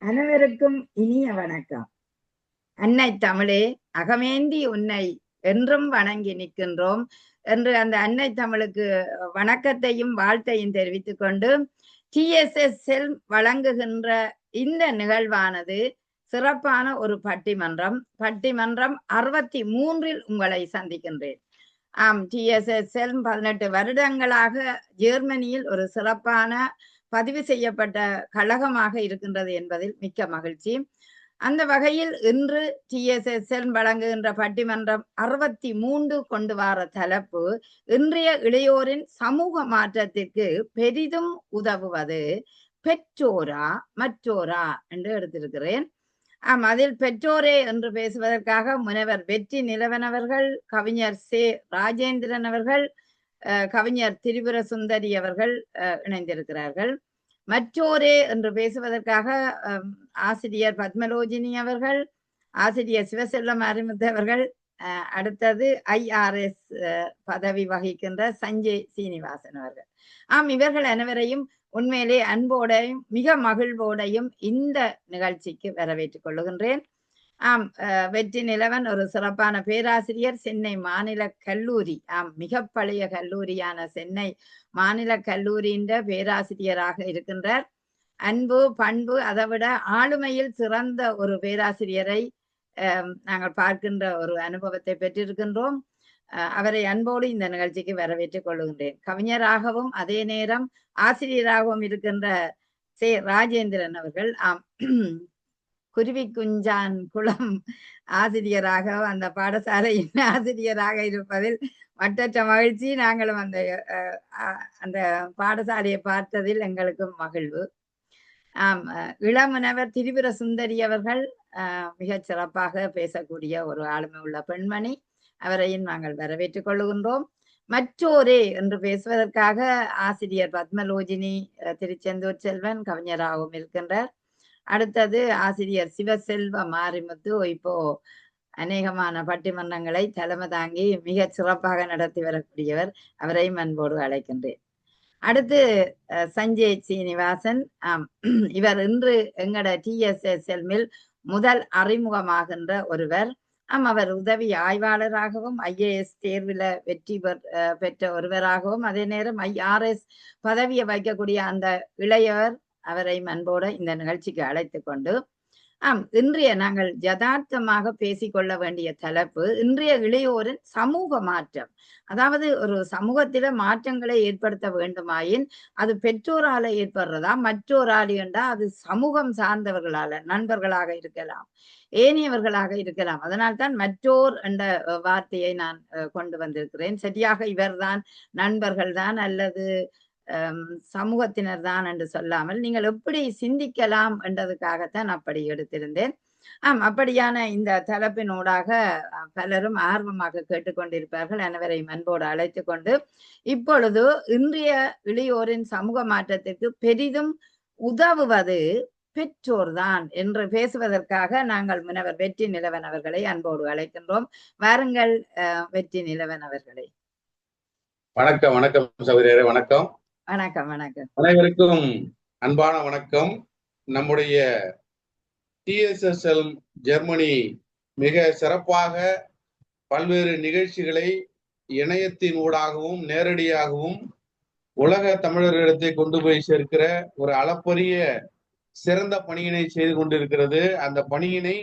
அனைவருக்கும் இனிய வணக்கம். அன்னை தமிழே, அகமேந்தி உன்னை என்றும் வணங்கி நிற்கின்றோம் என்று அந்த அன்னை தமிழுக்கு வணக்கத்தையும் வாழ்த்தையும் தெரிவித்துக் கொண்டு TSSL வழங்குகின்ற இந்த நிகழ்வானது சிறப்பான ஒரு பட்டிமன்றம் 63 உங்களை சந்திக்கின்றேன். TSSL 18 வருடங்களாக ஜெர்மனியில் ஒரு சிறப்பான பதிவு செய்யப்பட்ட கழகமாக இருக்கின்றது என்பதில் மிக்க மகிழ்ச்சி. அந்த வகையில் இன்று TSSL வழங்குகின்ற பட்டிமன்றம் 63 கொண்டு வர தலைப்பு இன்றைய இளையோரின் சமூக மாற்றத்திற்கு பெரிதும் உதவுவது பெற்றோரா மற்றோரா என்று எடுத்திருக்கிறேன். அதில் பெற்றோரே என்று பேசுவதற்காக முனைவர் வெற்றி நிலவன் அவர்கள், கவிஞர் சே ராஜேந்திரன் அவர்கள், கவிஞர் திரிபுர சுந்தரி அவர்கள் இணைந்திருக்கிறார்கள். மற்றோரே என்று பேசுவதற்காக ஆசிரியர் பத்மலோஜினி அவர்கள், ஆசிரியர் சிவசெல்லம் அரிமுத்து அவர்கள், அடுத்தது IRS பதவி வகிக்கின்ற சஞ்சய் சீனிவாசன் அவர்கள். இவர்கள் அனைவரையும் உண்மையிலே அன்போடையும் மிக மகிழ்வோடையும் இந்த நிகழ்ச்சிக்கு வரவேற்றுக் கொள்ளுகின்றேன். வெற்றி நிலவன் ஒரு சிறப்பான பேராசிரியர், சென்னை மாநில கல்லூரி, மிக பழைய கல்லூரியான சென்னை மாநில கல்லூரியின் பேராசிரியராக இருக்கின்றார். அன்பு பண்பு அதை விட ஆளுமையில் சிறந்த ஒரு பேராசிரியரை நாங்கள் பார்க்கின்ற ஒரு அனுபவத்தை பெற்றிருக்கின்றோம். அவரை அன்போடு இந்த நிகழ்ச்சிக்கு வரவேற்றுக் கொள்ளுகின்றேன். கவிஞராகவும் அதே நேரம் ஆசிரியராகவும் இருக்கின்ற சே ராஜேந்திரன் அவர்கள் குருவி குஞ்சான் குளம் ஆசிரியராக அந்த பாடசாலையின் ஆசிரியராக இருப்பதில் மற்றற்ற மகிழ்ச்சி. நாங்களும் அந்த பாடசாலையை பார்த்ததில் எங்களுக்கும் மகிழ்வு. இளமுனவர் திரிபுர சுந்தரி அவர்கள் மிகச் சிறப்பாக பேசக்கூடிய ஒரு ஆளுமை உள்ள பெண்மணி, அவரையும் நாங்கள் வரவேற்றுக் கொள்ளுகின்றோம். மற்றோரே என்று பேசுவதற்காக ஆசிரியர் பத்மலோஜினி திருச்செந்தூர் செல்வன் கவிஞராகவும் இருக்கின்றார். அடுத்தது ஆசிரியர் சிவசெல்வ மாரிமுத்து, இப்போ அநேகமான பட்டிமன்றங்களை தலைமை தாங்கி மிக சிறப்பாக நடத்தி வரக்கூடியவர், அவரையும் அன்போடு அழைக்கின்றேன். அடுத்து சஞ்சய் சீனிவாசன். இவர் இன்று எங்கட TSSL முதல் அறிமுகமாகின்ற ஒருவர். அவர் உதவி ஆய்வாளராகவும் IAS தேர்வில் வெற்றி பெற்ற ஒருவராகவும் அதே நேரம் IRS பதவியை வைக்கக்கூடிய அந்த இளையவர், அவரை அன்போடு இந்த நிகழ்ச்சிக்கு அழைத்து கொண்டு இன்றைய நாங்கள் யதார்த்தமாக பேசிக்கொள்ள வேண்டிய தலைப்பு இன்றைய இளையோரின் சமூக மாற்றம். அதாவது ஒரு சமூகத்தில மாற்றங்களை ஏற்படுத்த வேண்டுமாயின் அது பெற்றோரால ஏற்படுறதா மற்றோரால் என்றா அது சமூகம் சார்ந்தவர்களால, நண்பர்களாக இருக்கலாம், ஏனையவர்களாக இருக்கலாம். அதனால்தான் மற்றோர் என்ற வார்த்தையை நான் கொண்டு வந்திருக்கிறேன். சரியாக இவர்தான், நண்பர்கள் தான் அல்லது சமூகத்தினர் தான் என்று சொல்லாமல் நீங்கள் எப்படி சிந்திக்கலாம் என்றதுக்காகத்தான் அப்படி எடுத்திருந்தேன். அப்படியான இந்த தலைப்பினூடாக பலரும் ஆர்வமாக கேட்டுக்கொண்டிருப்பார்கள். அனைவரையும் அன்போடு அழைத்து கொண்டு இப்பொழுது இன்றைய இளையோரின் சமூக மாற்றத்திற்கு பெரிதும் உதவுவது பெற்றோர்தான் என்று பேசுவதற்காக நாங்கள் முனைவர் வெற்றி நிலவன் அவர்களை அன்போடு அழைக்கின்றோம். வாருங்கள் வெற்றி நிலவன் அவர்களை. வணக்கம். வணக்கம் சகோதரரே. வணக்கம். வணக்கம். வணக்கம். அனைவருக்கும் அன்பான வணக்கம். நம்முடைய TSSL ஜெர்மனி மிக சிறப்பாக பல்வேறு நிகழ்ச்சிகளை இணையத்தின் ஊடாகவும் நேரடியாகவும் உலக தமிழர்களிடத்தை கொண்டு போய் சேர்க்கிற ஒரு அளப்பரிய சிறந்த பணியினை செய்து கொண்டிருக்கிறது. அந்த பணியினை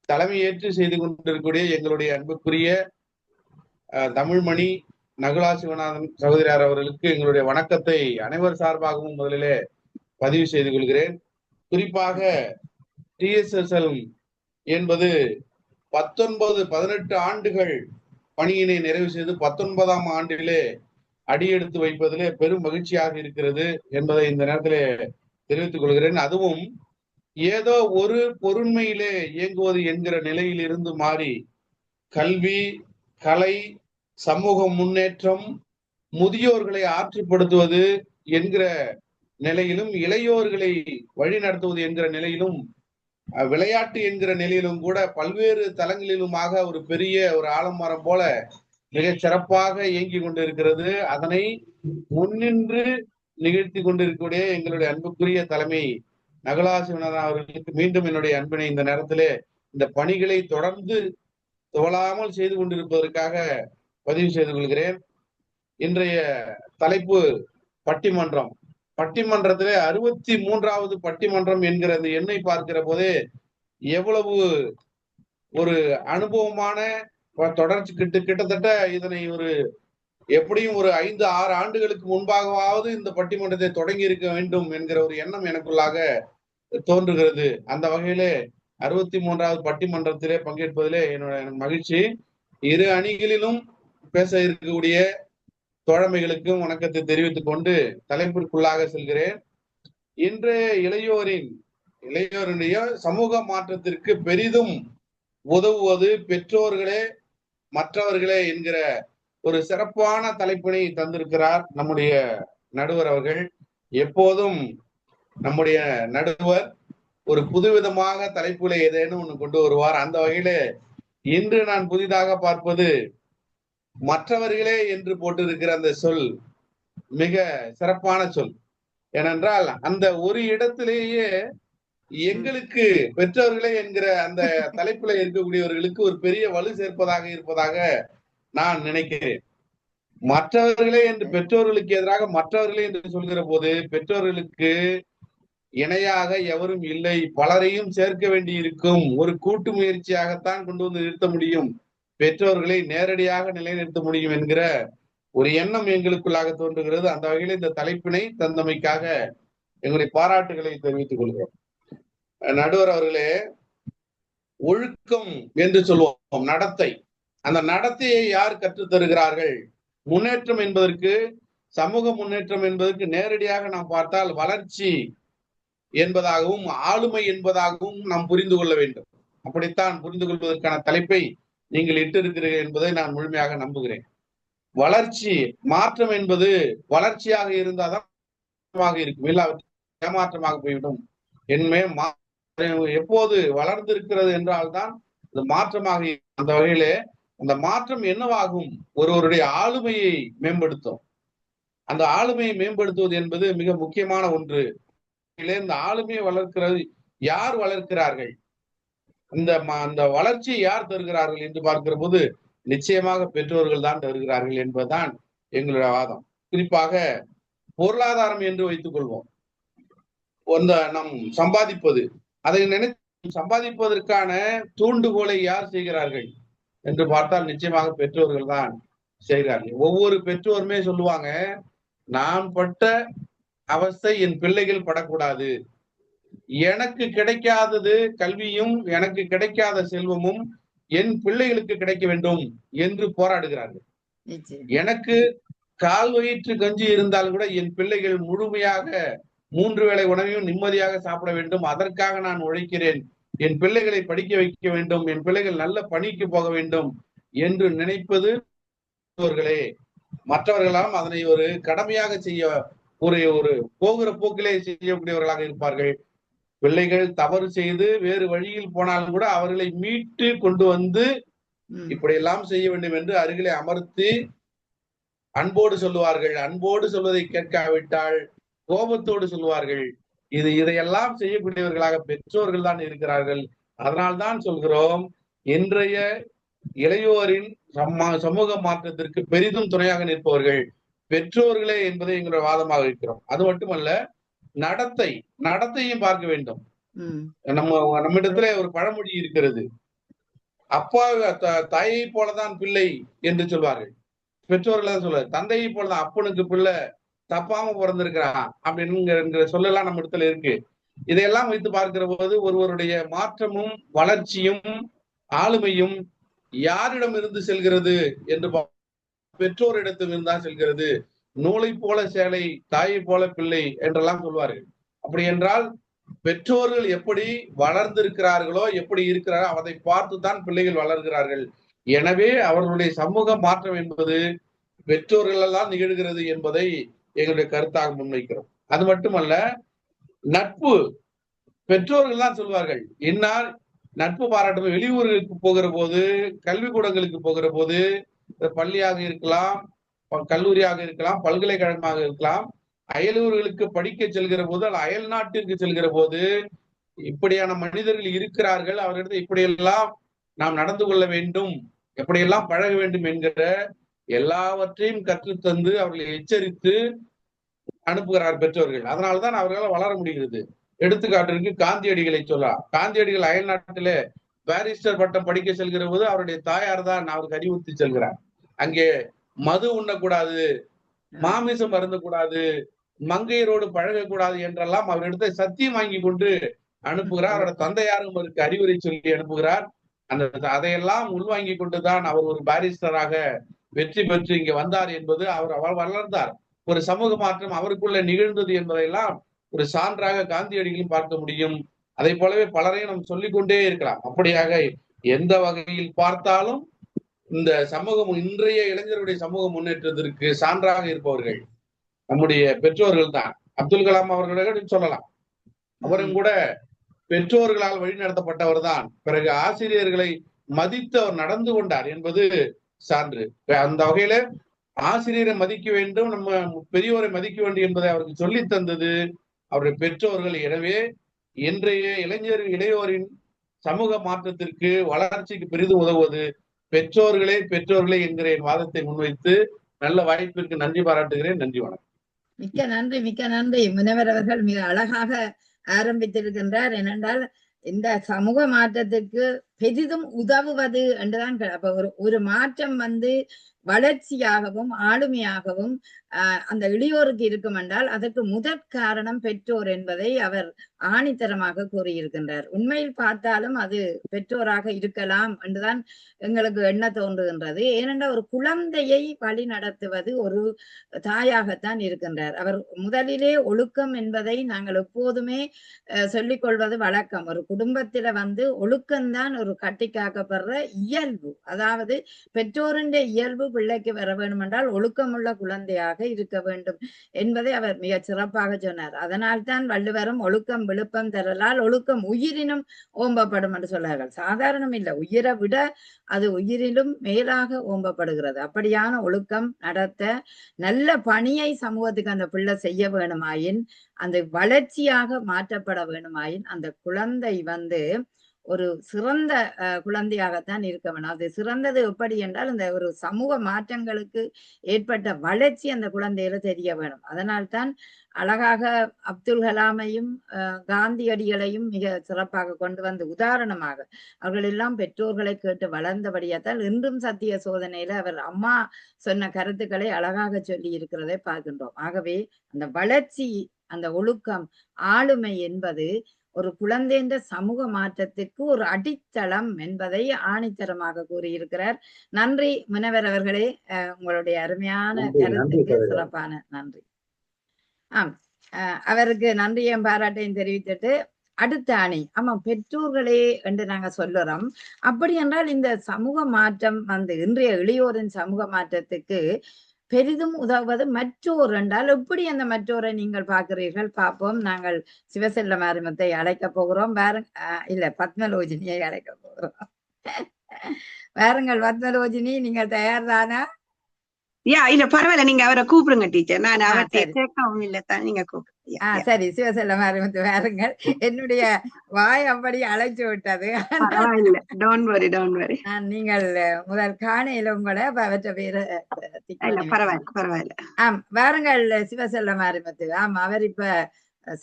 தலைமையேற்று செய்து கொண்டிருக்கக்கூடிய எங்களுடைய அன்புக்குரிய தமிழ்மணி நகுலா சிவநாதன் சகோதரியார் அவர்களுக்கு எங்களுடைய வணக்கத்தை அனைவர் சார்பாகவும் முதலிலே பதிவு செய்து கொள்கிறேன். குறிப்பாக TSSL என்பது 18 ஆண்டுகள் பணியினை நிறைவு செய்து 19ஆம் ஆண்டிலே அடியெடுத்து வைப்பதிலே பெரும் மகிழ்ச்சியாக இருக்கிறது என்பதை இந்த நேரத்திலே தெரிவித்துக் கொள்கிறேன். அதுவும் ஏதோ ஒரு பொருண்மையிலே இயங்குவது என்கிற நிலையில் இருந்து மாறி கல்வி, கலை, சமூக முன்னேற்றம், முதியோர்களை ஆற்றுப்படுத்துவது என்கிற நிலையிலும், இளையோர்களை வழிநடத்துவது என்கிற நிலையிலும், விளையாட்டு என்கிற நிலையிலும் கூட பல்வேறு தளங்களிலுமாக ஒரு பெரிய ஒரு ஆலமரம் போல மிக சிறப்பாக இயங்கி கொண்டிருக்கிறது. அதனை முன்னின்று நிகழ்த்தி கொண்டிருக்கக்கூடிய எங்களுடைய அன்புக்குரிய தலைமை நகுலா சிவநாதன் அவர்களுக்கு மீண்டும் என்னுடைய அன்பினை இந்த நேரத்திலே இந்த பணிகளை தொடர்ந்து துவளாமல் செய்து கொண்டிருப்பதற்காக பதிவு செய்து கொள்கிறேன். இன்றைய தலைப்பு பட்டிமன்றம். பட்டிமன்றத்திலே 63வது பட்டிமன்றம் என்கிற அந்த எண்ணை பார்க்கிற போதே எவ்வளவு ஒரு அனுபவமான தொடர்ச்சி கிட்டத்தட்ட இதனை ஒரு எப்படியும் ஒரு 5-6 ஆண்டுகளுக்கு முன்பாகவாவது இந்த பட்டிமன்றத்தை தொடங்கி இருக்க வேண்டும் என்கிற ஒரு எண்ணம் எனக்குள்ளாக தோன்றுகிறது. அந்த வகையிலே 63வது பட்டிமன்றத்திலே பங்கேற்பதிலே என்னோட மகிழ்ச்சி. இரு அணிகளிலும் பேச இருக்கக்கூடிய தோழமைகளுக்கும் வணக்கத்தை தெரிவித்துக் கொண்டு தலைப்பிற்குள்ளாக செல்கிறேன். இன்றைய இளையோருடைய சமூக மாற்றத்திற்கு பெரிதும் உதவுவது பெற்றோர்களே மற்றவர்களே என்கிற ஒரு சிறப்பான தலைப்பினை தந்திருக்கிறார் நம்முடைய நடுவர் அவர்கள். எப்போதும் நம்முடைய நடுவர் ஒரு புதுவிதமாக தலைப்புகளை ஏதேனும் ஒண்ணு கொண்டு வருவார். அந்த வகையில இன்று நான் புதிதாக பார்ப்பது மற்றவர்களே என்று போட்டிருக்கிற அந்த சொல் மிக சிறப்பான சொல். ஏனென்றால் அந்த ஒரு இடத்திலேயே எங்களுக்கு பெற்றோர்களே என்கிற அந்த தலைப்புல இருக்கக்கூடியவர்களுக்கு ஒரு பெரிய வலு சேர்ப்பதாக இருப்பதாக நான் நினைக்கிறேன். மற்றவர்களே என்று பெற்றோர்களுக்கு எதிராக மற்றவர்களே என்று சொல்கிற போது பெற்றோர்களுக்கு இணையாக எவரும் இல்லை, பலரையும் சேர்க்க வேண்டி இருக்கும். ஒரு கூட்டு முயற்சியாகத்தான் கொண்டு வந்து நிறுத்த முடியும், பெற்றோர்களை நேரடியாக நிலைநிறுத்த முடியும் என்கிற ஒரு எண்ணம் எங்களுக்குள்ளாக தோன்றுகிறது. அந்த வகையில் இந்த தலைப்பினை தந்தமைக்காக எங்களுடைய பாராட்டுகளை தெரிவித்துக் கொள்கிறோம். நடுவர் அவர்களே, ஒழுக்கம் என்று சொல்லுவோம், நடத்தை. அந்த நடத்தையை யார் கற்றுத் தருகிறார்கள்? முன்னேற்றம் என்பதற்கு, சமூக முன்னேற்றம் என்பதற்கு நேரடியாக நாம் பார்த்தால் வளர்ச்சி என்பதாகவும் ஆளுமை என்பதாகவும் நாம் புரிந்து கொள்ள வேண்டும். அப்படித்தான் புரிந்து கொள்வதற்கான தலைப்பை நீங்கள் இட்டிருக்கிறீர்கள் என்பதை நான் முழுமையாக நம்புகிறேன். வளர்ச்சி, மாற்றம் என்பது வளர்ச்சியாக இருந்தாதான் இருக்கும், இல்லாவிட்டால் ஏமாற்றமாக போய்விடும். என்மே எப்போது வளர்ந்திருக்கிறது என்றால்தான் அது மாற்றமாக. அந்த வகையிலே அந்த மாற்றம் என்னவாகும்? ஒருவருடைய ஆளுமையை மேம்படுத்தும். அந்த ஆளுமையை மேம்படுத்துவது என்பது மிக முக்கியமான ஒன்று. இந்த ஆளுமையை வளர்க்கிறது யார் வளர்க்கிறார்கள்? அந்த வளர்ச்சியை யார் தருகிறார்கள் என்று பார்க்கிற போது நிச்சயமாக பெற்றோர்கள் தான் தருகிறார்கள் என்பதுதான் எங்களுடைய வாதம். குறிப்பாக பொருளாதாரம் என்று வைத்துக் கொள்வோம். நம் சம்பாதிப்பது, அதை நினைத்து சம்பாதிப்பதற்கான தூண்டுகோலை யார் செய்கிறார்கள் என்று பார்த்தால் நிச்சயமாக பெற்றோர்கள் தான் செய்கிறார்கள். ஒவ்வொரு பெற்றோருமே சொல்லுவாங்க, நான் பட்ட அவஸ்தை என் பிள்ளைகள் படக்கூடாது, எனக்கு கிடைக்காதது கல்வியும் எனக்கு கிடைக்காத செல்வமும் என் பிள்ளைகளுக்கு கிடைக்க வேண்டும் என்று போராடுகிறார்கள். எனக்கு கால் வயிற்று கஞ்சி இருந்தால் கூட என் பிள்ளைகள் முழுமையாக 3 வேளை உணவையும் நிம்மதியாக சாப்பிட வேண்டும், அதற்காக நான் உழைக்கிறேன், என் பிள்ளைகளை படிக்க வைக்க வேண்டும், என் பிள்ளைகள் நல்ல பணிக்கு போக வேண்டும் என்று நினைப்பது பெற்றோர்களே. மற்றவர்களாம் அதனை ஒரு கடமையாக செய்ய ஒரு போகிற போக்கிலே செய்யக்கூடியவர்களாக இருப்பார்கள். பிள்ளைகள் தவறு செய்து வேறு வழியில் போனாலும் கூட அவர்களை மீட்டு கொண்டு வந்து இப்படியெல்லாம் செய்ய வேண்டும் என்று அருகிலே அமர்த்தி அன்போடு சொல்லுவார்கள். அன்போடு சொல்வதை கேட்காவிட்டால் கோபத்தோடு சொல்லுவார்கள். இதையெல்லாம் செய்யக்கூடியவர்களாக பெற்றோர்கள் தான் இருக்கிறார்கள். அதனால்தான் சொல்கிறோம், இன்றைய இளையோரின் சமூக மாற்றத்திற்கு பெரிதும் துணையாக நிற்பவர்கள் பெற்றோர்களே என்பதை எங்களுடைய வாதமாக இருக்கிறோம். அது மட்டுமல்ல, நடத்தையும் பார்க்க வேண்டும். நம்மிடத்துல ஒரு பழமொழி இருக்கிறது, அப்பா தாயை போலதான் பிள்ளை என்று சொல்வார்கள். பெற்றோர்கள் தான் சொல்ல, தந்தையை போலதான் அப்பனுக்கு பிள்ளை தப்பாம பிறந்திருக்கிறான் அப்படிங்கிற சொல்லலாம் நம்ம இடத்துல இருக்கு. இதையெல்லாம் வைத்து பார்க்கிற போது ஒருவருடைய மாற்றமும் வளர்ச்சியும் ஆளுமையும் யாரிடம் இருந்து செல்கிறது என்று பெற்றோரிடத்தில் இருந்தால் செல்கிறது. நூலை போல சேலை, தாயை போல பிள்ளை என்றெல்லாம் சொல்வார்கள். அப்படி என்றால் பெற்றோர்கள் எப்படி வளர்ந்திருக்கிறார்களோ, எப்படி இருக்கிறாரோ அதை பார்த்துதான் பிள்ளைகள் வளர்கிறார்கள். எனவே அவர்களுடைய சமூக மாற்றம் என்பது பெற்றோர்களெல்லாம் நிகழ்கிறது என்பதை எங்களுடைய கருத்தாக முன்வைக்கிறோம். அது மட்டுமல்ல, நட்பு பெற்றோர்கள் தான் சொல்வார்கள். இன்னால் நட்பு பாராட்டும். வெளியூர்களுக்கு போகிற போது, கல்விக்கூடங்களுக்கு போகிற போது, பள்ளியாக இருக்கலாம், கல்லூரியாக இருக்கலாம், பல்கலைக்கழகமாக இருக்கலாம், அயலூர்களுக்கு படிக்க செல்கிற போது அயல் நாட்டிற்கு செல்கிற போது இப்படியான மனிதர்கள் இருக்கிறார்கள், அவர்களிடத்தில் இப்படியெல்லாம் நாம் நடந்து கொள்ள வேண்டும், எப்படியெல்லாம் பழக வேண்டும் என்கிற எல்லாவற்றையும் கற்றுத்தந்து அவர்களை எச்சரித்து அனுப்புகிறார் பெற்றோர்கள். அதனால்தான் அவர்களால் வளர முடிகிறது. எடுத்துக்காட்டிற்கு காந்தியடிகளை சொல்லலாம். காந்தியடிகள் அயல் நாட்டிலே பாரிஸ்டர் பட்டம் படிக்க செல்கிற போது அவருடைய தாயார் தான் அவருக்கு அறிவுறுத்தி செல்கிறார். அங்கே மது உண்ணக்கூடாது, மாமிசம் அருந்தக்கூடாது, மங்கையரோடு பழகக்கூடாது என்றெல்லாம் அவரிடத்தை சத்தியம் வாங்கி கொண்டு அனுப்புகிறார். அவரோட தந்தையாரும் அவருக்கு அறிவுரை சொல்லி அனுப்புகிறார். அதையெல்லாம் உள்வாங்கி கொண்டுதான் அவர் ஒரு பாரிஸ்டராக வெற்றி பெற்று இங்க வந்தார் என்பது அவர் வளர்ந்தார். ஒரு சமூக மாற்றம் அவருக்குள்ள நிகழ்ந்தது என்பதையெல்லாம் ஒரு சான்றாக காந்தியடிகளும் பார்க்க முடியும். அதை போலவே பலரையும் நாம் சொல்லிக்கொண்டே இருக்கலாம். அப்படியாக எந்த வகையில் பார்த்தாலும் இந்த சமூகம், இன்றைய இளைஞருடைய சமூக முன்னேற்றத்திற்கு சான்றாக இருப்பவர்கள் நம்முடைய பெற்றோர்கள் தான். அப்துல் கலாம் அவர்களிடம் சொல்லலாம். அவரும் கூட பெற்றோர்களால் வழிநடத்தப்பட்டவர் தான். பிறகு ஆசிரியர்களை மதித்து அவர் நடந்து கொண்டார் என்பது சான்று. அந்த வகையில ஆசிரியரை மதிக்க வேண்டும், நம்ம பெரியோரை மதிக்க வேண்டும் என்பதை அவருக்கு சொல்லி தந்தது அவருடைய பெற்றோர்கள். எனவே இன்றைய இளையோரின் சமூக மாற்றத்திற்கு, வளர்ச்சிக்கு பெரிதும் உதவுவது பெற்றோர்களே என்கிற என் வாதத்தை முன்வைத்து நல்ல வாய்ப்பிற்கு நன்றி பாராட்டுகிறேன். நன்றி, வணக்கம். மிக்க நன்றி. முனைவர் அவர்கள் மிக அழகாக ஆரம்பித்திருக்கின்றார். ஏனென்றால் இந்த சமூக மாற்றத்திற்கு பெரிதும் உதவுவது என்றுதான். அப்ப ஒரு மாற்றம் வளர்ச்சியாகவும் ஆளுமையாகவும் அந்த இளையோருக்கு இருக்கும் என்றால் அதற்கு முதற் காரணம் பெற்றோர் என்பதை அவர் ஆணித்தரமாக கூறியிருக்கின்றார். உண்மையில் பார்த்தாலும் அது பெற்றோராக இருக்கலாம் என்றுதான் எங்களுக்கு எண்ண தோன்றுகின்றது. ஏனென்றால் ஒரு குழந்தையை வழி நடத்துவது ஒரு தாயாகத்தான் இருக்கின்றார். அவர் முதலிலே ஒழுக்கம் என்பதை நாங்கள் எப்போதுமே சொல்லிக் கொள்வது வழக்கம். ஒரு குடும்பத்தில ஒழுக்கம்தான் ஒரு கட்டி காக்கப்படுற இயல்பு. அதாவது பெற்றோரின் இயல்பு பிள்ளைக்கு வர வேண்டும் என்றால் ஒழுக்கமுள்ள குழந்தையாக இருக்க வேண்டும் என்பதை அவர் மிக சிறப்பாக சொன்னார். அதனால்தான் வள்ளுவரும் ஒழுக்கம் விழுப்பம் தரலால் ஒழுக்கம் உயிரினும் ஓம்பப்படும் என்று சொன்னார்கள். சாதாரணம் இல்லை, உயிரை விட அது உயிரிலும் மேலாக ஓம்பப்படுகிறது. அப்படியான ஒழுக்கம் நடத்த நல்ல பணியை சமூகத்துக்கு அந்த பிள்ளை செய்ய வேணுமாயின், அந்த வளர்ச்சியாக மாற்றப்பட வேணுமாயின் அந்த குழந்தை ஒரு சிறந்த குழந்தையாகத்தான் இருக்க வேணும். அது சிறந்தது எப்படி என்றால் இந்த ஒரு சமூக மாற்றங்களுக்கு ஏற்பட்ட வளர்ச்சி அந்த குழந்தையில தெரிய வேணும். அதனால்தான் அழகாக அப்துல் கலாமையும் காந்தியடிகளையும் மிக சிறப்பாக கொண்டு உதாரணமாக அவர்கள் எல்லாம் பெற்றோர்களை கேட்டு வளர்ந்தபடியாத்தால் இன்றும் சத்திய சோதனையில அவர் அம்மா சொன்ன கருத்துக்களை அழகாக சொல்லி இருக்கிறதை பார்க்கின்றோம். ஆகவே அந்த வளர்ச்சி, அந்த ஒழுக்கம், ஆளுமை என்பது ஒரு குழந்தையின் சமூக மாற்றத்திற்கு ஒரு அடித்தளம் என்பதை ஆணித்தரமாக கூறியிருக்கிறார். நன்றி முனைவர் அவர்களே, உங்களுடைய அருமையான கருத்துக்கு சிறப்பான நன்றி. அவருக்கு நன்றியும் பாராட்டையும் தெரிவித்துட்டு அடுத்த அணி, ஆமா பெற்றோர்களே என்று நாங்க சொல்லுறோம். அப்படி என்றால் இந்த சமூக மாற்றம் இன்றைய இளையோரின் சமூக மாற்றத்துக்கு பெரிதும் உதவுவது மற்றோர் என்றால் எப்படி அந்த மற்றோரை நீங்கள் பார்க்கிறீர்கள்? பார்ப்போம். நாங்கள் சிவசெல்ல மாரிமுத்தை அழைக்க போகிறோம். இல்ல பத்மலோஜினியை அழைக்க போகிறோம். வாருங்கள் பத்மலோஜினி, நீங்கள் தயார் தானா? இல்ல பரவாயில்ல, நீங்க அவரை கூப்பிடுங்க டீச்சர். நான் அவர்கிட்ட கேட்கவும் இல்லத்தான், நீங்க கூப்பிடுங்க. சரி, சிவசெல்ல மாரிமுத்து வாருங்கள். என்னுடைய வாய் அப்படி அழைச்சு விட்டது. நீங்கள் முதல் காணையில உங்களை அவற்றை பேர பரவாயில்ல. வாருங்கள் சிவசெல்ல மாரிமுத்து. அவர் இப்ப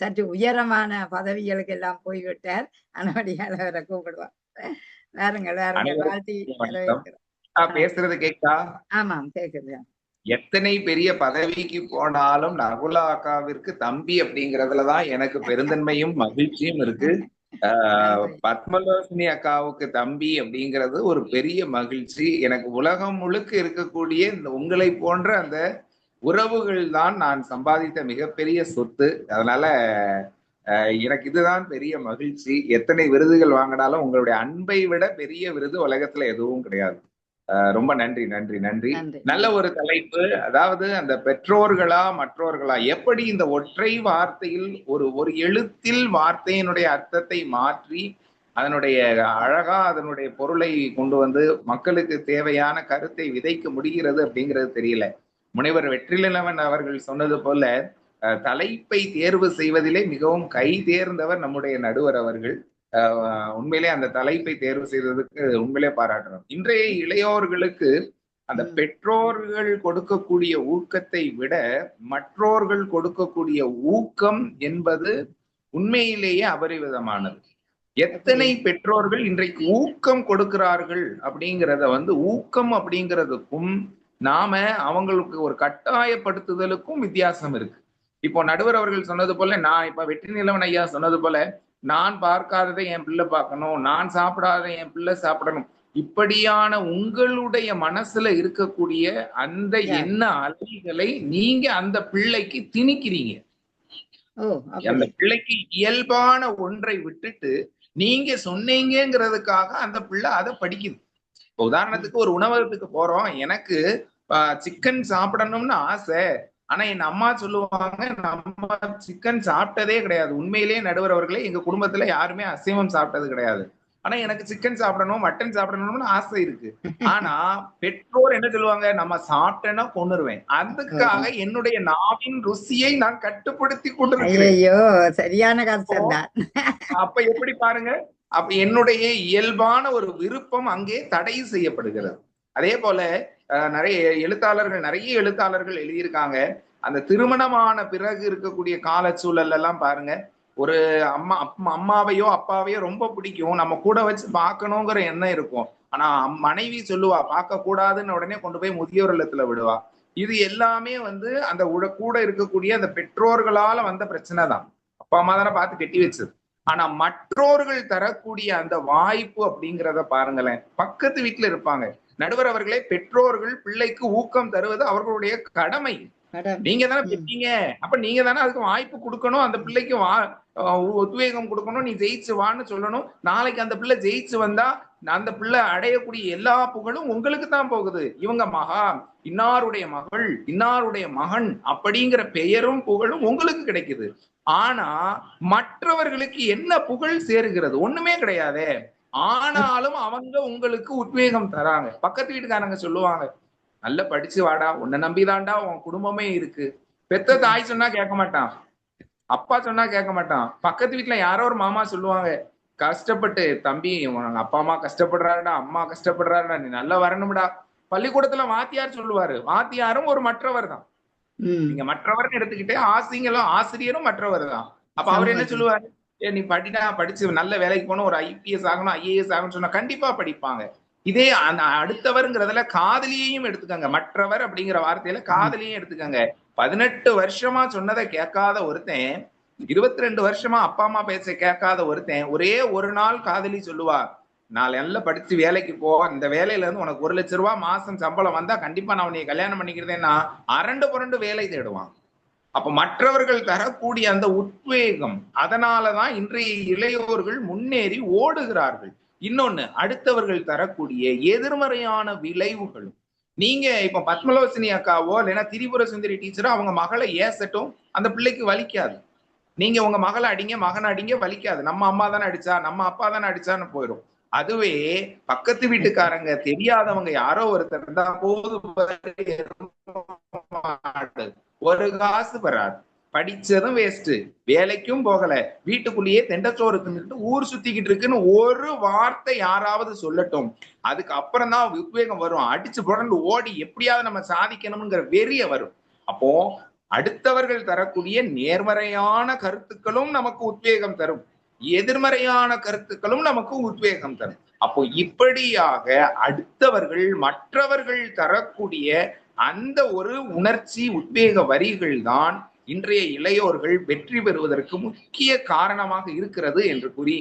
சற்று உயரமான பதவிகளுக்கு எல்லாம் போய்விட்டார். அதனுடைய அவரை கூப்பிடுவார். வாருங்கள் வாழ்த்தி பேசுறது கேட்கா? ஆமாம் கேக்குது. எத்தனை பெரிய பதவிக்கு போனாலும் நகுலா அக்காவிற்கு தம்பி அப்படிங்கறதுலதான் எனக்கு பெருந்தன்மையும் மகிழ்ச்சியும் இருக்கு. பத்மலோசினி அக்காவுக்கு தம்பி அப்படிங்கிறது ஒரு பெரிய மகிழ்ச்சி. எனக்கு உலகம் முழுக்க இருக்கக்கூடிய இந்த உங்களை போன்ற அந்த உறவுகள் தான் நான் சம்பாதித்த மிகப்பெரிய சொத்து. அதனால எனக்கு இதுதான் பெரிய மகிழ்ச்சி. எத்தனை விருதுகள் வாங்கினாலும் உங்களுடைய அன்பை விட பெரிய விருது உலகத்துல எதுவும் கிடையாது. ரொம்ப நன்றி நன்றி நன்றி. நல்ல ஒரு தலைப்பு. அதாவது அந்த பெற்றோர்களா மற்றோர்களா, எப்படி இந்த ஒற்றை வார்த்தையில் ஒரு எழுத்தில் வார்த்தையினுடைய அர்த்தத்தை மாற்றி அதனுடைய அழகா அதனுடைய பொருளை கொண்டு மக்களுக்கு தேவையான கருத்தை விதைக்க முடிகிறது அப்படிங்கிறது தெரியல. முனைவர் வெற்றிலவன் அவர்கள் சொன்னது போல தலைப்பை தேர்வு செய்வதிலே மிகவும் கை தேர்ந்தவர் நம்முடைய நடுவர் அவர்கள். உண்மையிலே அந்த தலைப்பை தேர்வு செய்ததுக்கு உண்மையிலே பாராட்டணும். இன்றைய இளையோர்களுக்கு அந்த பெற்றோர்கள் கொடுக்கக்கூடிய ஊக்கத்தை விட மற்றோர்கள் கொடுக்கக்கூடிய ஊக்கம் என்பது உண்மையிலேயே அபரிவிதமானது. எத்தனை பெற்றோர்கள் இன்றைக்கு ஊக்கம் கொடுக்கிறார்கள் அப்படிங்கிறத ஊக்கம் அப்படிங்கிறதுக்கும் நாம அவங்களுக்கு ஒரு கட்டாயப்படுத்துதலுக்கும் வித்தியாசம் இருக்கு. இப்போ நடுவர் அவர்கள் சொன்னது போல, நான் இப்ப வெற்றி நிலவன் ஐயா சொன்னது போல, நான் பார்க்காததை என் பிள்ளை பார்க்கணும், நான் சாப்பிடாததை என் பிள்ளை சாப்பிடணும், இப்படியான உங்களுடைய மனசுல இருக்கக்கூடிய அந்த எண்ண அலைகளை நீங்க அந்த பிள்ளைக்கு திணிக்கிறீங்க. அந்த பிள்ளைக்கு இயல்பான ஒன்றை விட்டுட்டு நீங்க சொன்னீங்கிறதுக்காக அந்த பிள்ளை அதை படிக்குது. உதாரணத்துக்கு ஒரு உணவகத்துக்கு போறோம், எனக்கு சிக்கன் சாப்பிடணும்னு ஆசை, ஆனா என் அம்மா சொல்லுவாங்க நம்ம சிக்கன் சாப்பிட்டதே கிடையாது. உண்மையிலேயே நடுவர் அவர்களே, எங்க குடும்பத்துல யாருமே அசைவம் சாப்பிட்டது கிடையாது. ஆனா எனக்கு சிக்கன் சாப்பிடணும், மட்டன் சாப்பிடணும்னு ஆசை இருக்கு. ஆனா பெற்றோர் என்ன சொல்லுவாங்க, நம்ம சாப்பிட்டேன்னா கொன்னுருவேன், அதுக்காக என்னுடைய நாவின் ருசியை நான் கட்டுப்படுத்தி கொண்டிருக்கிறேன். சரியான கஷ்டம். அப்ப எப்படி பாருங்க, அப்ப என்னுடைய இயல்பான ஒரு விருப்பம் அங்கே தடை செய்யப்படுகிறது. அதே போல நிறைய எழுத்தாளர்கள் எழுதியிருக்காங்க, அந்த திருமணமான பிறகு இருக்கக்கூடிய கால சூழல் எல்லாம் பாருங்க, ஒரு அம்மாவையோ அப்பாவையோ ரொம்ப பிடிக்கும், நம்ம கூட வச்சு பார்க்கணுங்கிற எண்ணம் இருக்கும். ஆனா மனைவி சொல்லுவா பார்க்க கூடாதுன்னு, உடனே கொண்டு போய் முதியோர் இல்லத்துல விடுவா. இது எல்லாமே அந்த கூட இருக்கக்கூடிய அந்த பெற்றோர்களால வந்த பிரச்சனை தான். அப்பா அம்மா தானே பார்த்து கட்டி வச்சது. ஆனா மற்றோர்கள் தரக்கூடிய அந்த வாய்ப்பு அப்படிங்கிறத பாருங்களேன். பக்கத்து வீட்டுல இருப்பாங்க. நடுவர் அவர்களே, பெற்றோர்கள் பிள்ளைக்கு ஊக்கம் தருவது அவர்களுடைய கடமை. நீங்க தானே பெற்றீங்க, அப்ப நீங்க தானே அதுக்கு வாய்ப்பு கொடுக்கணும், அந்த பிள்ளைக்கு உத்வேகம் கொடுக்கணும், நீ ஜெயிச்சு வான்னு சொல்லணும். நாளைக்கு அந்த பிள்ளை ஜெயிச்சு வந்தா அந்த பிள்ளை அடையக்கூடிய எல்லா புகழும் உங்களுக்கு தான் போகுது. இவங்க மகா, இன்னாருடைய மகள், இன்னாருடைய மகன் அப்படிங்கிற பெயரும் புகழும் உங்களுக்கு கிடைக்குது. ஆனா மற்றவர்களுக்கு என்ன புகழ் சேருகிறது? ஒண்ணுமே கிடையாது. ஆனாலும் அவங்க உங்களுக்கு உத்வேகம் தராங்க. பக்கத்து வீட்டுக்காரங்க சொல்லுவாங்க, நல்ல படிச்சு வாடா, உன்னை நம்பிதான்டா உன் குடும்பமே இருக்கு. பெத்த தாய் சொன்னா கேட்க மாட்டான், அப்பா சொன்னா கேட்க மாட்டான். பக்கத்து வீட்டுல யாரோ ஒரு மாமா சொல்லுவாங்க, கஷ்டப்பட்டு தம்பி உனக்கு அப்பா அம்மா கஷ்டப்படுறாருடா, அம்மா கஷ்டப்படுறாருடா, நீ நல்லா வரணும்டா. பள்ளிக்கூடத்துல வாத்தியார் சொல்லுவாரு, வாத்தியாரும் ஒரு மற்றவர் தான். நீங்க மற்றவர்னு எடுத்துக்கிட்டே ஆசிரியரும் மற்றவர் தான். அப்ப அவர் என்ன சொல்லுவாரு, நீ படிச்சு நல்ல வேலைக்கு போகணும், ஒரு IPS ஆகணும், IAS ஆகணும்னு சொன்னா கண்டிப்பா படிப்பாங்க. இதே அடுத்தவர்ங்கிறதுல காதலியையும் எடுத்துக்கங்க, மற்றவர் அப்படிங்கிற வார்த்தையில காதலியும் எடுத்துக்கங்க. 18 வருஷமா சொன்னதை கேட்காத ஒருத்தன், 22 வருஷமா அப்பா அம்மா பேச கேட்காத ஒருத்தன், ஒரே ஒரு நாள் காதலி சொல்லுவா, நான் நல்லா படிச்சு வேலைக்கு போ, இந்த வேலையில இருந்து உனக்கு 1 லட்சம் ரூபாய் மாசம் சம்பளம் வந்தா கண்டிப்பா நான் உன்னை கல்யாணம் பண்ணிக்கிறதேன்னா அரண்டு புரண்டு வேலை தேடுவான். அப்ப மற்றவர்கள் தரக்கூடிய அந்த உத்வேகம், அதனாலதான் இன்றைய இளையோர்கள் முன்னேறி ஓடுகிறார்கள். இன்னொன்னு, அடுத்தவர்கள் தரக்கூடிய எதிர்மறையான விளைவுகளும். நீங்க இப்ப பத்மலோசினி அக்காவோ இல்லைன்னா திரிபுர சுந்தரி டீச்சரோ அவங்க மகளை ஏசட்டும், அந்த பிள்ளைக்கு வலிக்காது. நீங்க உங்க மகளை அடிங்க, மகனை அடிங்க, வலிக்காது. நம்ம அம்மா தானே அடிச்சா, நம்ம அப்பா தானே அடிச்சான்னு போயிடும். அதுவே பக்கத்து வீட்டுக்காரங்க தெரியாதவங்க யாரோ ஒருத்தர் தான் போது, ஒரு காசு வராது, படிச்சதும் வேஸ்ட், வேலைக்கும் போகல, வீட்டுக்குள்ளேயே தெண்டச்சோறு தின்னுட்டு ஊர் சுத்திக்கிட்டு இருக்குன்னு ஒரு வார்த்தை யாராவது சொல்லட்டும், அதுக்கு அப்புறம் தான் உத்வேகம் வரும். அடிச்சு புரண்டு ஓடி எப்படியாவது நம்ம சாதிக்கணும்ங்கிற வெறிய வரும். அப்போ அடுத்தவர்கள் தரக்கூடிய நேர்மறையான கருத்துக்களும் நமக்கு உத்வேகம் தரும், எதிர்மறையான கருத்துக்களும் நமக்கு உத்வேகம் தரும். அப்போ இப்படியாக அடுத்தவர்கள் மற்றவர்கள் தரக்கூடிய அந்த ஒரு உணர்ச்சி உத்வேக வரிகள் தான் இன்றைய இளையோர்கள் வெற்றி பெறுவதற்கு முக்கிய காரணமாக இருக்கிறது என்று கூறி